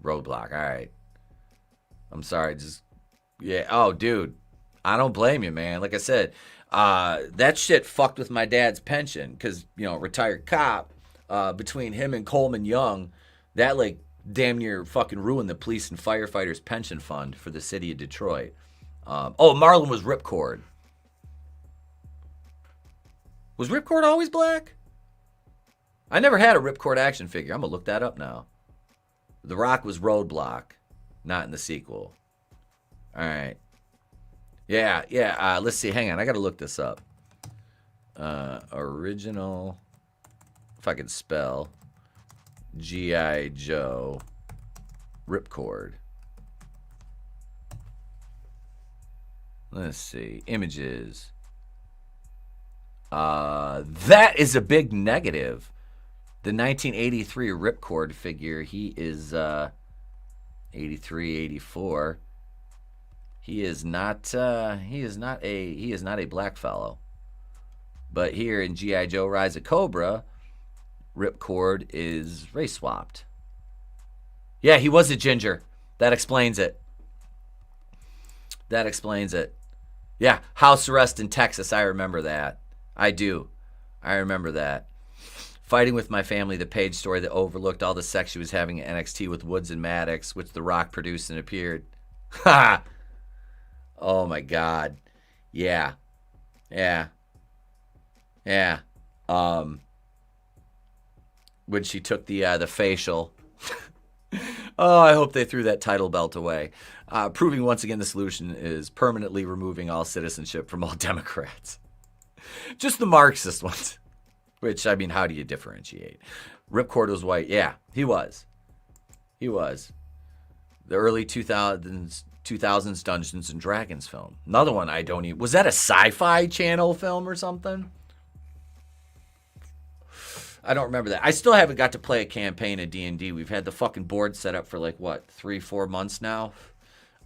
F: Roadblock, all right. I'm sorry, oh, dude, I don't blame you, man. Like I said, that shit fucked with my dad's pension because, retired cop, between him and Coleman Young, that like damn near fucking ruined the police and firefighters pension fund for the city of Detroit. Marlon was Ripcord. Was Ripcord always black? I never had a Ripcord action figure. I'm going to look that up now. The Rock was Roadblock, not in the sequel. All right. Yeah. Let's see. Hang on. I got to look this up. Original, if I could spell, G.I. Joe Ripcord. Let's see. Images. That is a big negative. The 1983 Ripcord figure, he is 83, 84. He is not a black fellow. But here in G.I. Joe Rise of Cobra, Ripcord is race swapped. Yeah, he was a ginger. That explains it. Yeah, house arrest in Texas. I remember that. I do. I remember that. Fighting with my family, the Paige story that overlooked all the sex she was having at NXT with Woods and Maddox, which The Rock produced and appeared. Ha! Oh my God. Yeah. Yeah. Yeah. When she took the facial. Oh, I hope they threw that title belt away. Proving once again the solution is permanently removing all citizenship from all Democrats. Just the Marxist ones. Which, I mean, how do you differentiate? Ripcord was white. Yeah, he was. He was. The early 2000s Dungeons and Dragons film. Another one I don't even... Was that a Sci-Fi Channel film or something? I don't remember that. I still haven't got to play a campaign of D&D. We've had the fucking board set up for like, what, 3-4 months now?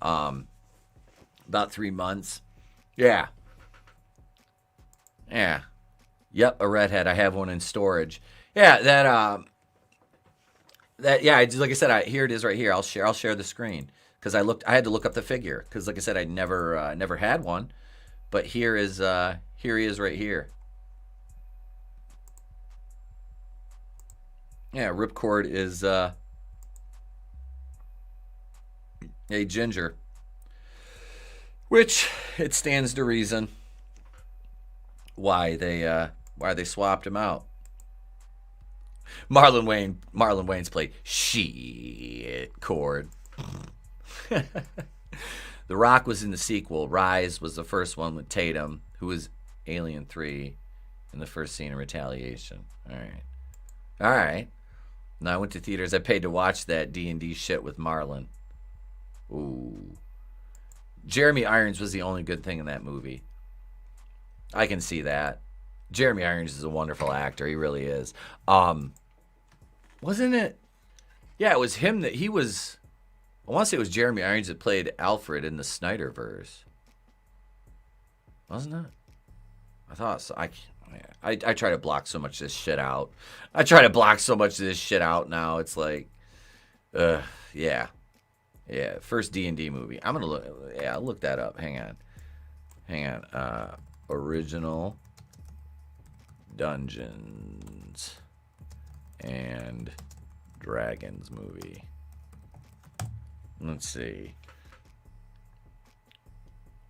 F: About 3 months. Yeah. Yeah. Yep, a redhead. I have one in storage. Yeah, that like I said, here it is right here. I'll share the screen because I had to look up the figure because, like I said, I never had one, but here he is right here. Yeah, Ripcord is a ginger, which it stands to reason why they swapped him out. Marlon Wayans played shit Cord. The Rock was in the sequel. Rise was the first one with Tatum, who was Alien 3 in the first scene of Retaliation. All right. Now I went to theaters. I paid to watch that D&D shit with Marlon. Ooh. Jeremy Irons was the only good thing in that movie. I can see that. Jeremy Irons is a wonderful actor. He really is. Wasn't it? Yeah, it was him that he was... I want to say it was Jeremy Irons that played Alfred in the Snyderverse. Wasn't it? I thought so. I try to block so much of this shit out. Now. It's like, yeah. Yeah, first D&D movie. I'm going to look. Yeah, I'll look that up. Hang on. Original Dungeons and Dragons movie. Let's see.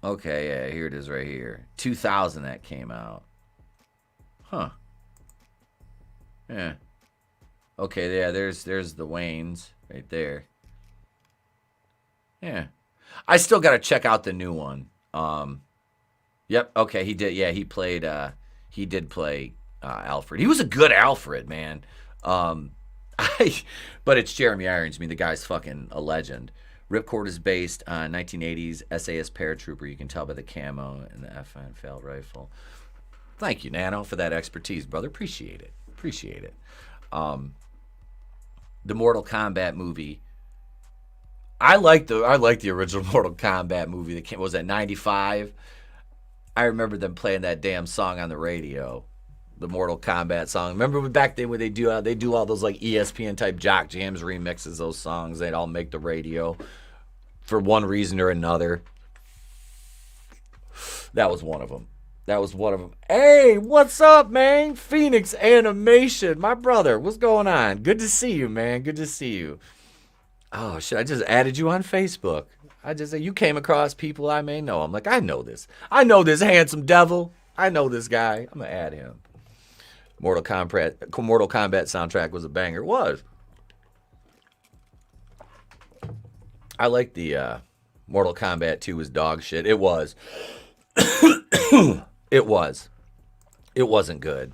F: Okay, yeah, here it is right here. 2000 that came out. Huh. Yeah. Okay, yeah, there's the Waynes right there. Yeah. I still got to check out the new one. Yep, okay, he did. Yeah, he did play Alfred. He was a good Alfred, man. But it's Jeremy Irons. I mean, the guy's fucking a legend. Ripcord is based on 1980s SAS paratrooper. You can tell by the camo and the FN failed rifle. Thank you, Nano, for that expertise, brother. Appreciate it. The Mortal Kombat movie. I like the original Mortal Kombat movie that came. Was that 95? I remember them playing that damn song on the radio, the Mortal Kombat song. Remember back then when they do all those like ESPN type jock jams remixes, those songs they'd all make the radio for one reason or another. That was one of them. Hey, what's up, man? Phoenix Animation, my brother. What's going on? Good to see you, man. Good to see you. Oh shit! I just added you on Facebook. I just said you came across people I may know. I'm like, I know this handsome devil. I know this guy. I'm gonna add him. Mortal Kombat soundtrack was a banger. It was. I like the Mortal Kombat 2 was dog shit. It was. It was. It wasn't good.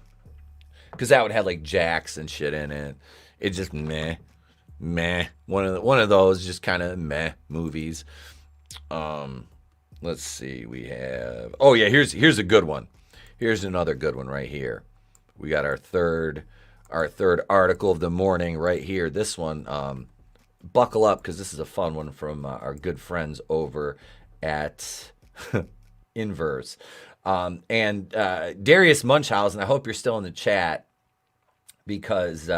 F: Because that would have like Jax and shit in it. It just meh. One of those just kind of meh movies. Let's see. We have. Oh yeah, here's a good one. Here's another good one right here. We got our third article of the morning right here. This one, buckle up because this is a fun one from our good friends over at Inverse. And Darius Munchausen, I hope you're still in the chat because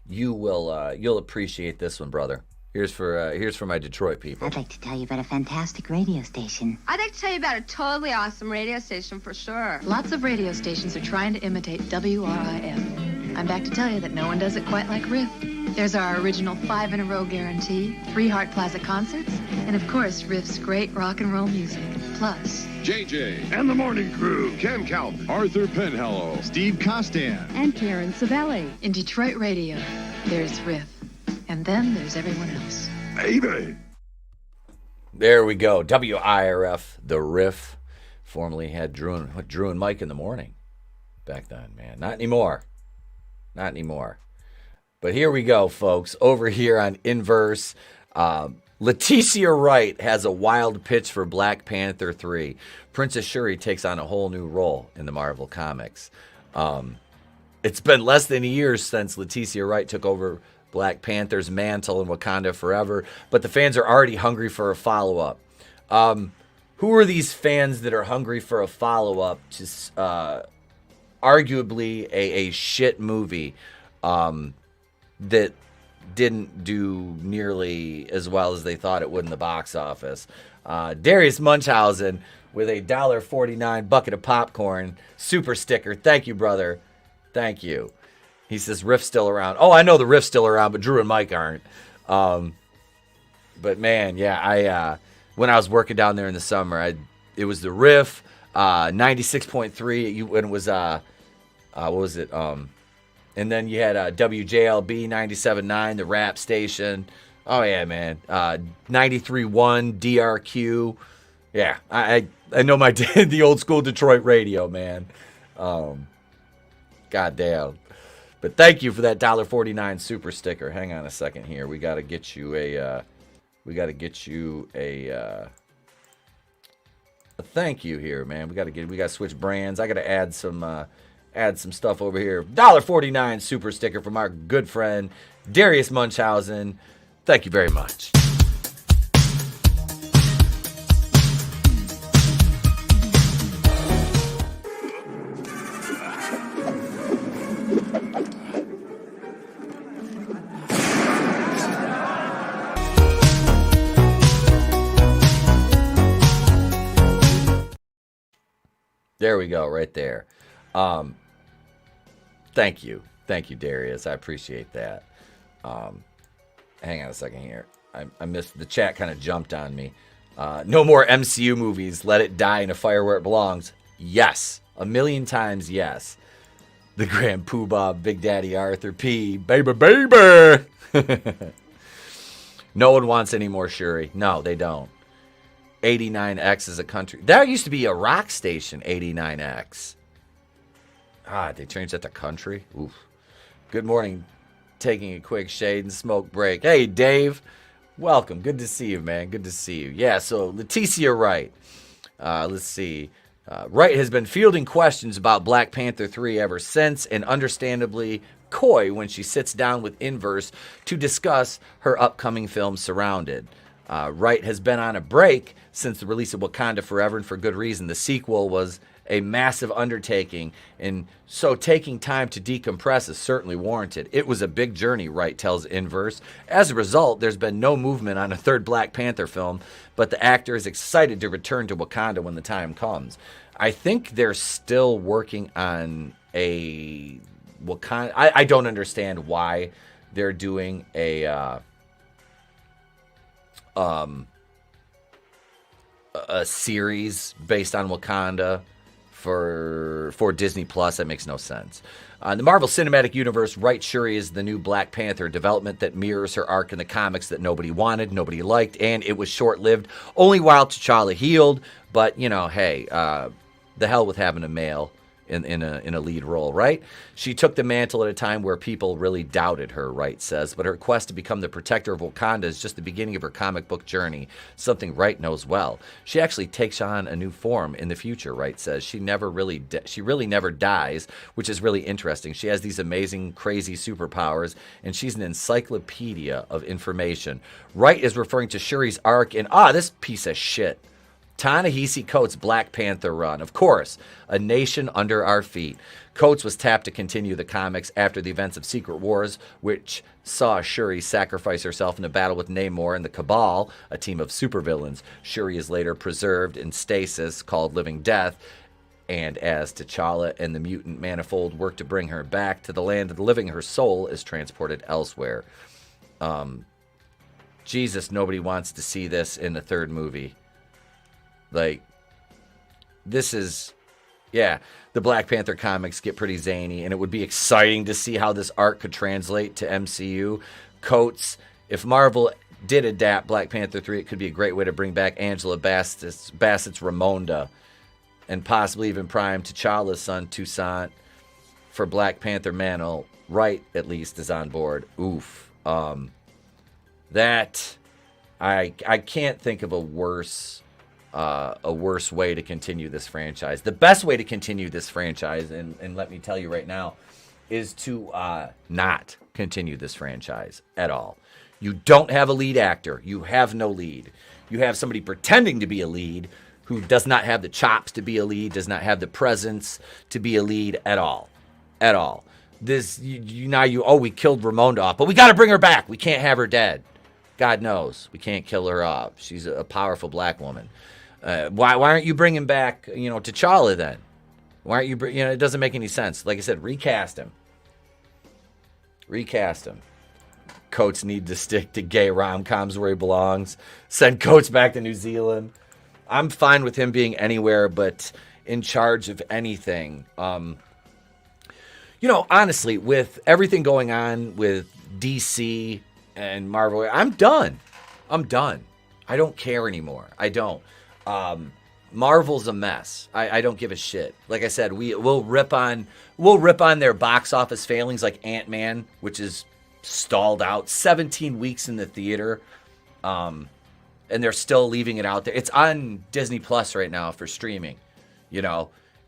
F: you'll appreciate this one, brother. Here's for my Detroit people.
J: I'd like to tell you about a fantastic radio station.
K: I'd like to tell you about a totally awesome radio station for sure.
L: Lots of radio stations are trying to imitate WRIF.
K: I'm back to tell you that no one does it quite like Riff. There's our original 5-in-a-row guarantee, 3 Heart Plaza concerts, and of course, Riff's great rock and roll music. Plus,
D: JJ and the morning crew, Ken Calvin, Arthur Penhallow, Steve Costan,
K: and Karen Savelli. In Detroit radio, there's Riff. And then there's everyone else.
D: baby.
F: There we go. WIRF, the Riff. Formerly had Drew and Mike in the morning back then, man. Not anymore. Not anymore. But here we go, folks. Over here on Inverse, Leticia Wright has a wild pitch for Black Panther 3. Princess Shuri takes on a whole new role in the Marvel Comics. It's been less than a year since Leticia Wright took over Black Panther's mantle in Wakanda Forever, but the fans are already hungry for a follow-up. Who are these fans that are hungry for a follow-up to arguably a shit movie that didn't do nearly as well as they thought it would in the box office? Darius Munchausen with a $1.49 bucket of popcorn super sticker. Thank you, brother. Thank you. He says Riff's still around. Oh, I know the Riff's still around, but Drew and Mike aren't. But man, yeah, I when I was working down there in the summer, it was the Riff, 96.3. When it was what was it? And then you had WJLB 97.9, the rap station. Oh yeah, man. 93.1 DRQ. Yeah, I know the old school Detroit radio, man. Goddamn. But thank you for that $1.49 super sticker. Hang on a second here. We got to get you a thank you here, man. We got to switch brands. I got to add some stuff over here. $1.49 super sticker from our good friend Darius Munchausen. Thank you very much. There we go, right there. Thank you, Darius. I appreciate that. Hang on a second here. I missed the chat. Kind of jumped on me. No more MCU movies. Let it die in a fire where it belongs. Yes, 1,000,000 times yes. The Grand Poobah, Big Daddy Arthur P. Baby. No one wants any more Shuri. No, they don't. 89X is a country. That used to be a rock station, 89X. They changed that to country? Oof. Good morning. Taking a quick shade and smoke break. Hey, Dave. Welcome. Good to see you, man. Good to see you. Yeah, so Leticia Wright. Let's see. Wright has been fielding questions about Black Panther 3 ever since, and understandably coy when she sits down with Inverse to discuss her upcoming film Surrounded. Wright has been on a break since the release of Wakanda Forever, and for good reason. The sequel was a massive undertaking, and so taking time to decompress is certainly warranted. It was a big journey, Wright tells Inverse. As a result, there's been no movement on a third Black Panther film, but the actor is excited to return to Wakanda when the time comes. I think they're still working on a Wakanda. I don't understand why they're doing a series based on Wakanda for Disney Plus. That makes no sense. In the Marvel Cinematic Universe, Wright Shuri is the new Black Panther development that mirrors her arc in the comics that nobody wanted, nobody liked, and it was short-lived, only while T'Challa healed. But, you know, hey, the hell with having a male in a lead role, right? She took the mantle at a time where people really doubted her, Wright says, but her quest to become the protector of Wakanda is just the beginning of her comic book journey, something Wright knows well. She actually takes on a new form in the future, Wright says. She really never dies, which is really interesting. She has these amazing, crazy superpowers, and she's an encyclopedia of information. Wright is referring to Shuri's arc in, this piece of shit, Ta-Nehisi Coates' Black Panther run. Of course, A Nation Under Our Feet. Coates was tapped to continue the comics after the events of Secret Wars, which saw Shuri sacrifice herself in a battle with Namor and the Cabal, a team of supervillains. Shuri is later preserved in stasis called Living Death, and as T'Challa and the mutant manifold work to bring her back to the land of the living, her soul is transported elsewhere. Jesus, nobody wants to see this in the third movie. Like, this is, yeah, the Black Panther comics get pretty zany, and it would be exciting to see how this arc could translate to MCU. Coates, if Marvel did adapt Black Panther 3, it could be a great way to bring back Angela Bassett's Ramonda, and possibly even prime T'Challa's son, Toussaint, for Black Panther mantle. Wright, at least, is on board. Oof. That, I can't think of a worse way to continue this franchise. The best way to continue this franchise, and let me tell you right now, is to not continue this franchise at all. You don't have a lead actor. You have no lead. You have somebody pretending to be a lead who does not have the chops to be a lead, does not have the presence to be a lead at all. At all. This, we killed Ramonda off, but we got to bring her back. We can't have her dead. God knows. We can't kill her off. She's a powerful black woman. Why aren't you bringing back, T'Challa then? Why aren't you, it doesn't make any sense. Like I said, recast him. Recast him. Coates need to stick to gay rom-coms where he belongs. Send Coates back to New Zealand. I'm fine with him being anywhere but in charge of anything. Honestly, with everything going on with DC and Marvel, I'm done. I don't care anymore. I don't. Marvel's a mess. I don't give a shit. Like I said, we'll rip on their box office failings, like Ant-Man, which is stalled out 17 weeks in the theater, and they're still leaving it out there. It's on Disney Plus right now for streaming,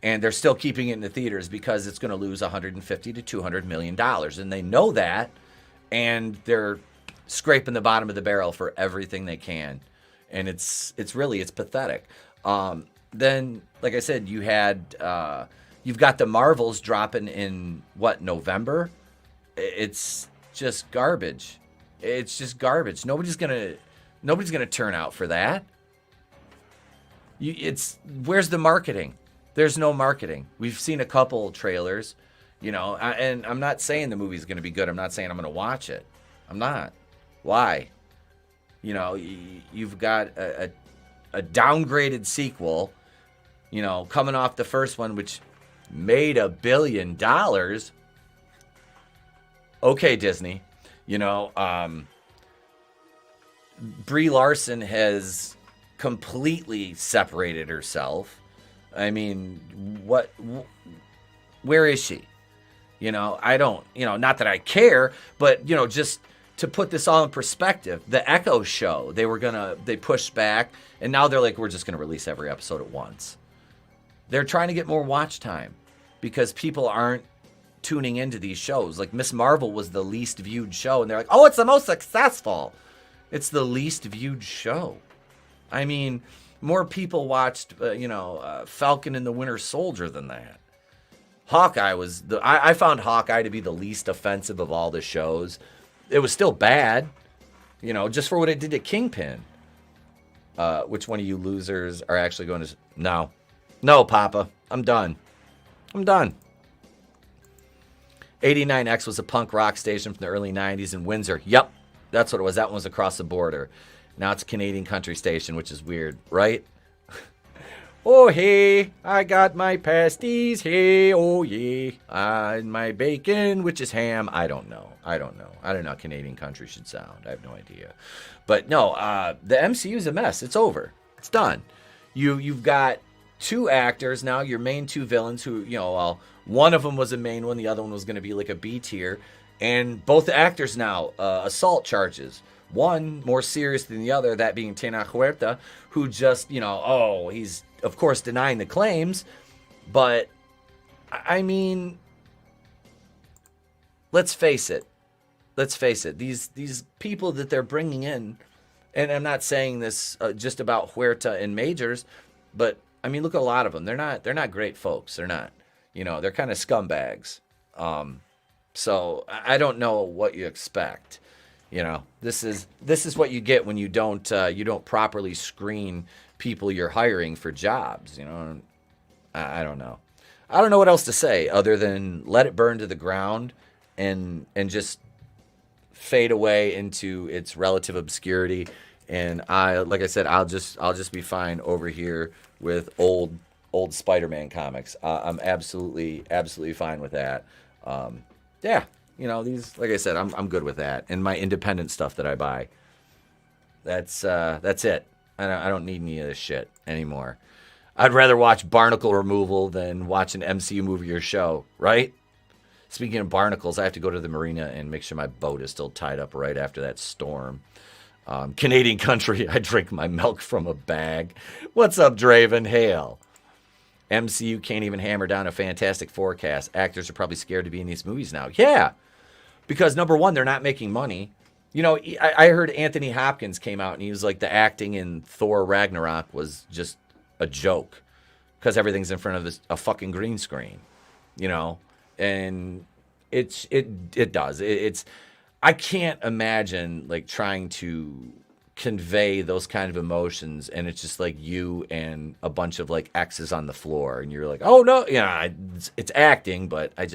F: and they're still keeping it in the theaters because it's going to lose $150 to $200 million, and they know that, and they're scraping the bottom of the barrel for everything they can, and it's pathetic. Then, like I said, you've got the Marvels dropping in November. It's just garbage. It's just garbage. Nobody's gonna turn out for that. Where's the marketing? There's no marketing. We've seen a couple trailers, and I'm not saying the movie's going to be good. I'm not saying I'm going to watch it. I'm not. Why? You've got a downgraded sequel, coming off the first one, which made $1 billion. Okay, Disney. Brie Larson has completely separated herself. I mean, where is she? I don't, not that I care, but, just to put this all in perspective, the Echo show, they pushed back, and now they're like, we're just going to release every episode at once. They're trying to get more watch time because people aren't tuning into these shows. Like Miss Marvel was the least viewed show, and they're like, oh, it's the most successful. It's the least viewed show. I mean, more people watched, Falcon and the Winter Soldier than that. Hawkeye was I found Hawkeye to be the least offensive of all the shows. It was still bad, just for what it did to Kingpin. Which one of you losers are actually going to... No, Papa. I'm done. 89X was a punk rock station from the early 90s in Windsor. Yep, that's what it was. That one was across the border. Now it's a Canadian country station, which is weird, right? Oh, hey, I got my pasties. Hey, oh, yeah. And my bacon, which is ham. I don't know how Canadian country should sound. I have no idea. But no, the MCU is a mess. It's over. It's done. You've got two actors now, your main two villains who, one of them was a main one. The other one was going to be like a B tier. And both the actors now, assault charges. One more serious than the other, that being Tena Huerta, who just, he's, of course, denying the claims. But, I mean, let's face it. These people that they're bringing in, and I'm not saying this just about Huerta and Majors, but, I mean, look at a lot of them. They're not great folks. They're not. They're kind of scumbags. So I don't know what you expect. This is what you get when you don't properly screen people you're hiring for jobs. I don't know. I don't know what else to say other than let it burn to the ground and just fade away into its relative obscurity. And like I said, I'll just be fine over here with old Spider-Man comics. I'm absolutely fine with that. Yeah, these, like I said, I'm good with that. And my independent stuff that I buy. That's it. I don't need any of this shit anymore. I'd rather watch barnacle removal than watch an MCU movie or show, right? Speaking of barnacles, I have to go to the marina and make sure my boat is still tied up right after that storm. Canadian country, I drink my milk from a bag. What's up, Draven? Hail. MCU can't even hammer down a Fantastic Forecast. Actors are probably scared to be in these movies now. Yeah, because number one, they're not making money. I heard Anthony Hopkins came out and he was like, the acting in Thor Ragnarok was just a joke because everything's in front of a fucking green screen, and it does. I can't imagine like trying to convey those kind of emotions and it's just like you and a bunch of like X's on the floor and you're like, oh no, it's acting, but I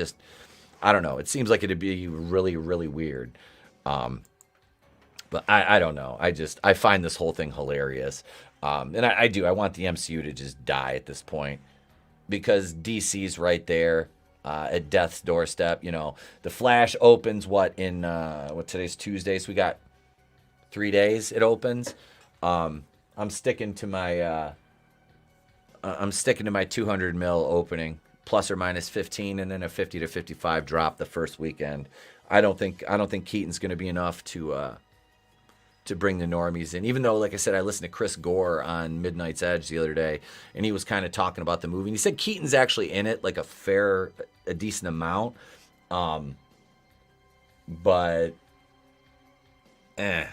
F: don't know. It seems like it'd be really, really weird. But I don't know. I find this whole thing hilarious. And I do. I want the MCU to just die at this point because DC's right there at death's doorstep. The Flash opens what today's Tuesday, so we got 3 days. It opens. I'm sticking to my 200 mil opening, plus or minus 15, and then a 50 to 55 drop the first weekend. I don't think Keaton's going to be enough to bring the normies in. Even though, like I said, I listened to Chris Gore on Midnight's Edge the other day, and he was kind of talking about the movie. And he said Keaton's actually in it, like a decent amount. But, I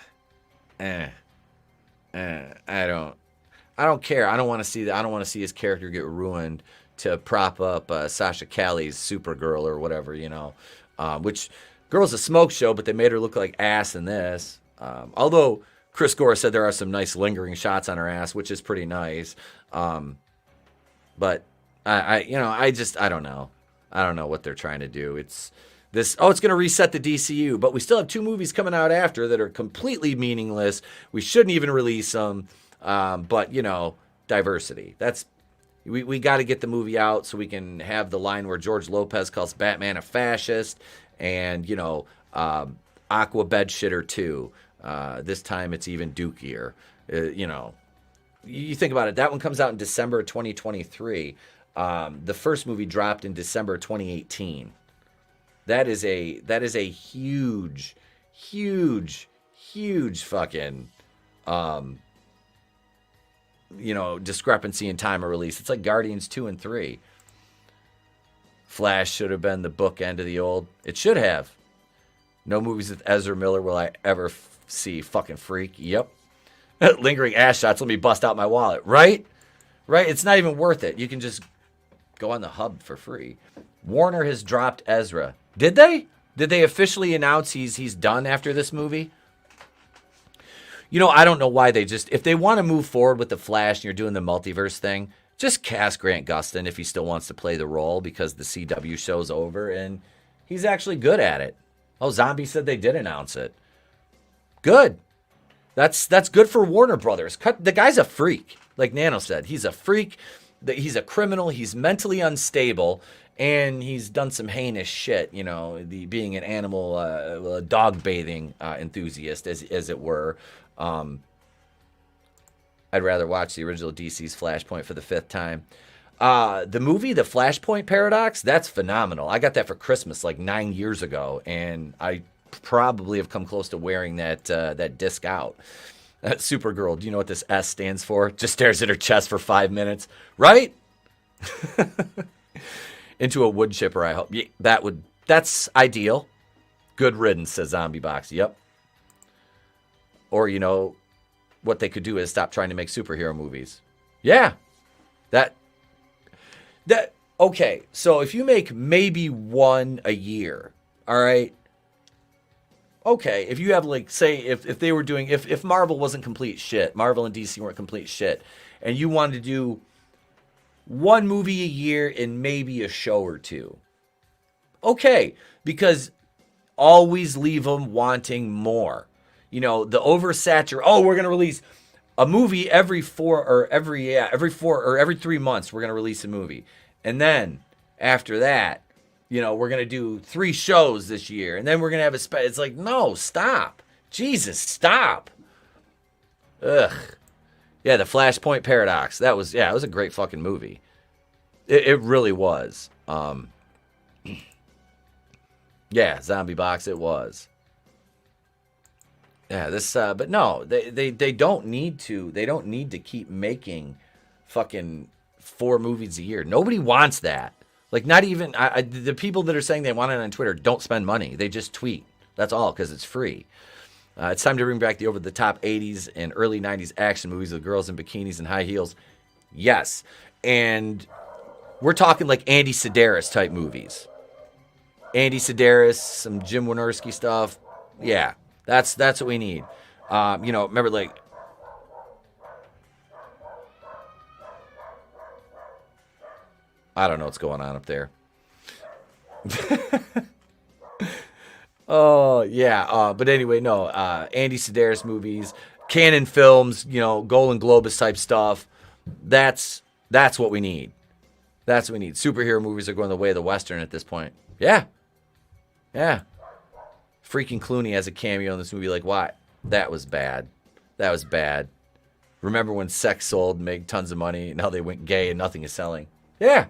F: don't care. I don't want to see that. I don't want to see his character get ruined to prop up Sasha Calle's Supergirl or whatever, which Girl's a Smoke Show, but they made her look like ass in this. Although Chris Gore said there are some nice lingering shots on her ass, which is pretty nice. But I don't know. I don't know what they're trying to do. It's going to reset the DCU, but we still have 2 movies coming out after that are completely meaningless. We shouldn't even release them. But diversity. We got to get the movie out so we can have the line where George Lopez calls Batman a fascist and, Aqua Bed Shitter 2. This time it's even dookier. You think about it. That one comes out in December of 2023. The first movie dropped in December of 2018. That is a huge, huge, huge fucking, discrepancy in time of release. It's like Guardians 2 and 3. Flash should have been the bookend of the old. It should have. No movies with Ezra Miller will I ever see. Fucking freak. Yep. Lingering ass shots. Let me bust out my wallet. Right? It's not even worth it. You can just go on the hub for free. Warner has dropped Ezra. Did they? Did they officially announce he's done after this movie? I don't know why if they want to move forward with the Flash and you're doing the multiverse thing, just cast Grant Gustin if he still wants to play the role because the CW show's over and he's actually good at it. Oh, Zombie said they did announce it. Good. That's good for Warner Brothers. The guy's a freak. Like Nano said, he's a freak. He's a criminal. He's mentally unstable. And he's done some heinous shit, being an animal, dog bathing enthusiast, as it were. I'd rather watch the original DC's Flashpoint for the 5th time. The movie, The Flashpoint Paradox, that's phenomenal. I got that for Christmas like 9 years ago, and I probably have come close to wearing that disc out. That Supergirl, do you know what this S stands for? Just stares at her chest for 5 minutes, right? Into a wood chipper, I hope. Yeah, that's ideal. Good riddance, says Zombie Box. Yep. Or, what they could do is stop trying to make superhero movies. Yeah. Okay, so if you make maybe one a year, all right? Okay, if you have, like, say, if they were doing, if Marvel wasn't complete shit, Marvel and DC weren't complete shit, and you wanted to do 1 movie a year and maybe a show or 2. Okay, because always leave them wanting more. You know, the oversaturate. Oh, we're gonna release a movie every 3 months. We're gonna release a movie, and then after that, you know, we're gonna do 3 shows this year, and then we're gonna have a It's like, no, stop, Jesus, stop. Ugh. Yeah, the Flashpoint Paradox. It was a great fucking movie. It really was. Yeah, Zombie Box. It was. Yeah, this. But no, they don't need to. They don't need to keep making fucking 4 movies a year. Nobody wants that. Like, not even the people that are saying they want it on Twitter don't spend money. They just tweet. That's all, because it's free. It's time to bring back the over-the-top 80s and early 90s action movies with girls in bikinis and high heels. Yes. And we're talking like Andy Sedaris type movies. Andy Sedaris, some Jim Wynorski stuff. Yeah, that's what we need. You know, remember, like... I don't know what's going on up there. Oh, yeah. But anyway, no. Andy Sedaris movies, Canon Films, you know, Golden Globus type stuff. That's what we need. That's what we need. Superhero movies are going the way of the Western at this point. Yeah. Yeah. Freaking Clooney has a cameo in this movie. Like, why? That was bad. That was bad. Remember when sex sold and made tons of money? Now they went gay and nothing is selling. Yeah.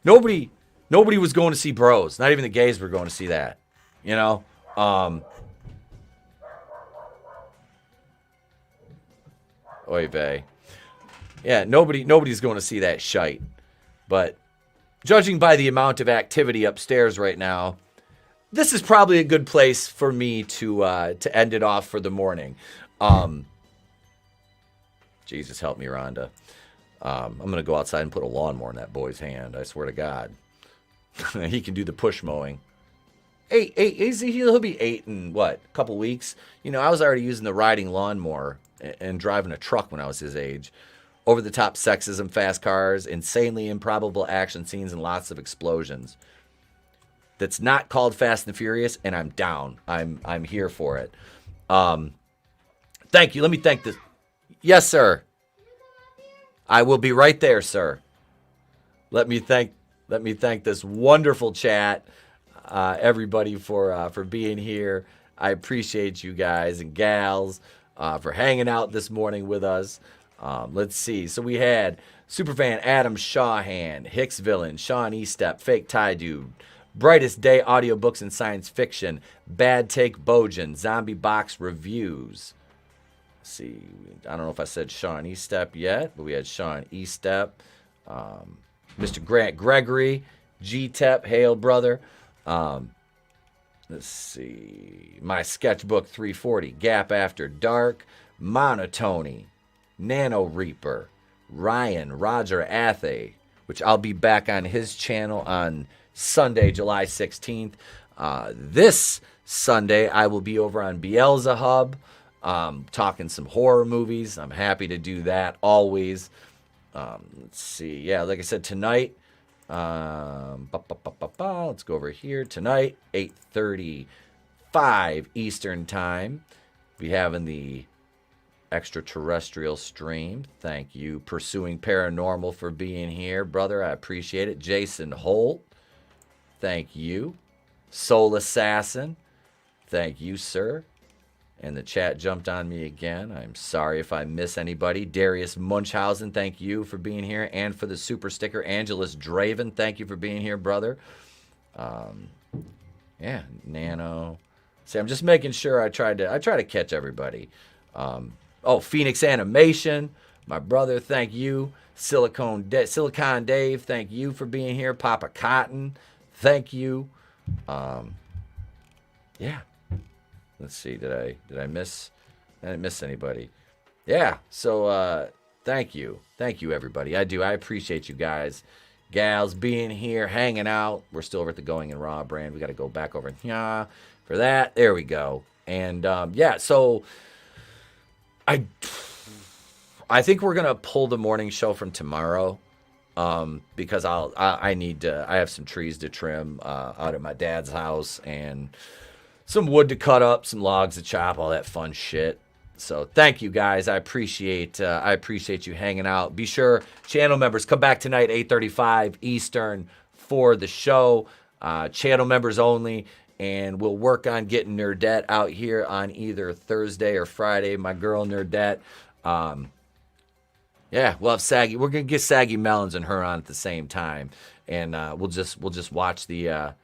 F: Nobody was going to see Bros. Not even the gays were going to see that. You know? Oy vey. Yeah, nobody's going to see that shite. But judging by the amount of activity upstairs right now, this is probably a good place for me to end it off for the morning. Jesus help me, Rhonda. I'm going to go outside and put a lawnmower in that boy's hand. I swear to God. He can do the push mowing. He'll be 8 in, what, a couple weeks? You know, I was already using the riding lawnmower and driving a truck when I was his age. Over-the-top sexism, fast cars, insanely improbable action scenes, and lots of explosions. That's not called Fast and Furious, and I'm down. I'm here for it. Thank you. Let me thank this. Yes, sir. I will be right there, sir. Let me thank this wonderful chat, everybody for being here. I appreciate you guys and gals for hanging out this morning with us. Let's see. So we had Superfan Adam Shawhan, Hicks Villain, Sean Estep, Fake Tie Dude, Brightest Day Audiobooks and Science Fiction, Bad Take Bojan, Zombie Box Reviews. Let's see. I don't know if I said Sean Estep yet, but we had Sean Estep, Mr. Grant Gregory, G-Tep, Hail Brother. Let's see. My Sketchbook 340, Gap After Dark, monoTony, Nano Reaper, Ryan, Roger Athay, which I'll be back on his channel on Sunday, July 16th. This Sunday, I will be over on Beelzehub, talking some horror movies. I'm happy to do that always. Let's see. Yeah, like I said, tonight, let's go over here. Tonight, 8:35 Eastern Time, be having the extraterrestrial stream. Thank you, Pursuing Paranormal, for being here, brother. I appreciate it. Jason Holt, thank you. Soul Assassin, thank you, sir. And the chat jumped on me again. I'm sorry if I miss anybody. Darius Munchausen, thank you for being here. And for the super sticker, AngelousDraven, thank you for being here, brother. Yeah, Nano. See, I'm just making sure I try to catch everybody. Phoenix Animation, my brother, thank you. Silicon Dave, thank you for being here. Papa Cotton, thank you. Yeah. Let's see, did I miss? I didn't miss anybody. Yeah, so thank you. Thank you, everybody. I appreciate you guys, gals, being here, hanging out. We're still over at the Going and Raw brand. We got to go back over here for that. There we go. And, so I think we're going to pull the morning show from tomorrow because I need to. I have some trees to trim out at my dad's house and some wood to cut up, some logs to chop, all that fun shit. So thank you guys. I appreciate you hanging out. Be sure, channel members, come back tonight 8:35 Eastern for the show. Channel members only. And we'll work on getting Nerdette out here on either Thursday or Friday. My girl Nerdette. Yeah, we'll have Saggy. We're gonna get Saggy Melons and her on at the same time, and we'll just watch the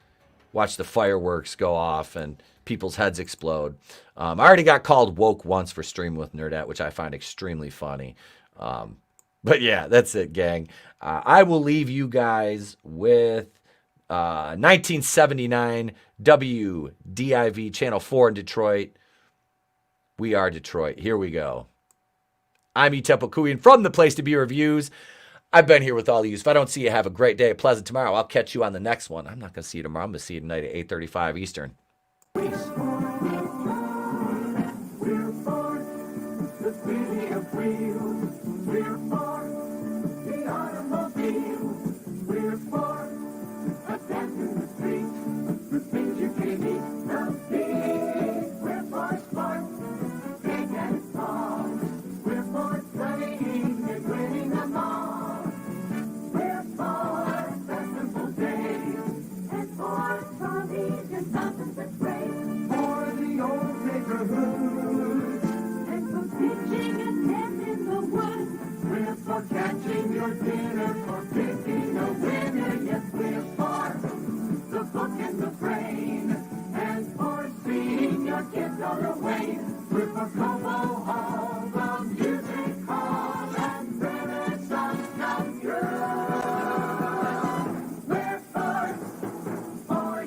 F: fireworks go off and people's heads explode. I already got called woke once for streaming with Nerdette, which I find extremely funny. But yeah, that's it, gang. I will leave you guys with 1979 WDIV Channel 4 in Detroit. We are Detroit. Here we go. I'm Etep from the Place to Be Reviews. I've been here with all of you. If I don't see you, have a great day, a pleasant tomorrow. I'll catch you on the next one. I'm not going to see you tomorrow. I'm going to see you tonight at 8:35 Eastern.
L: Catching your dinner, for picking a winner, yes, we're for the book and the brain, and for seeing your kids on the way, we're for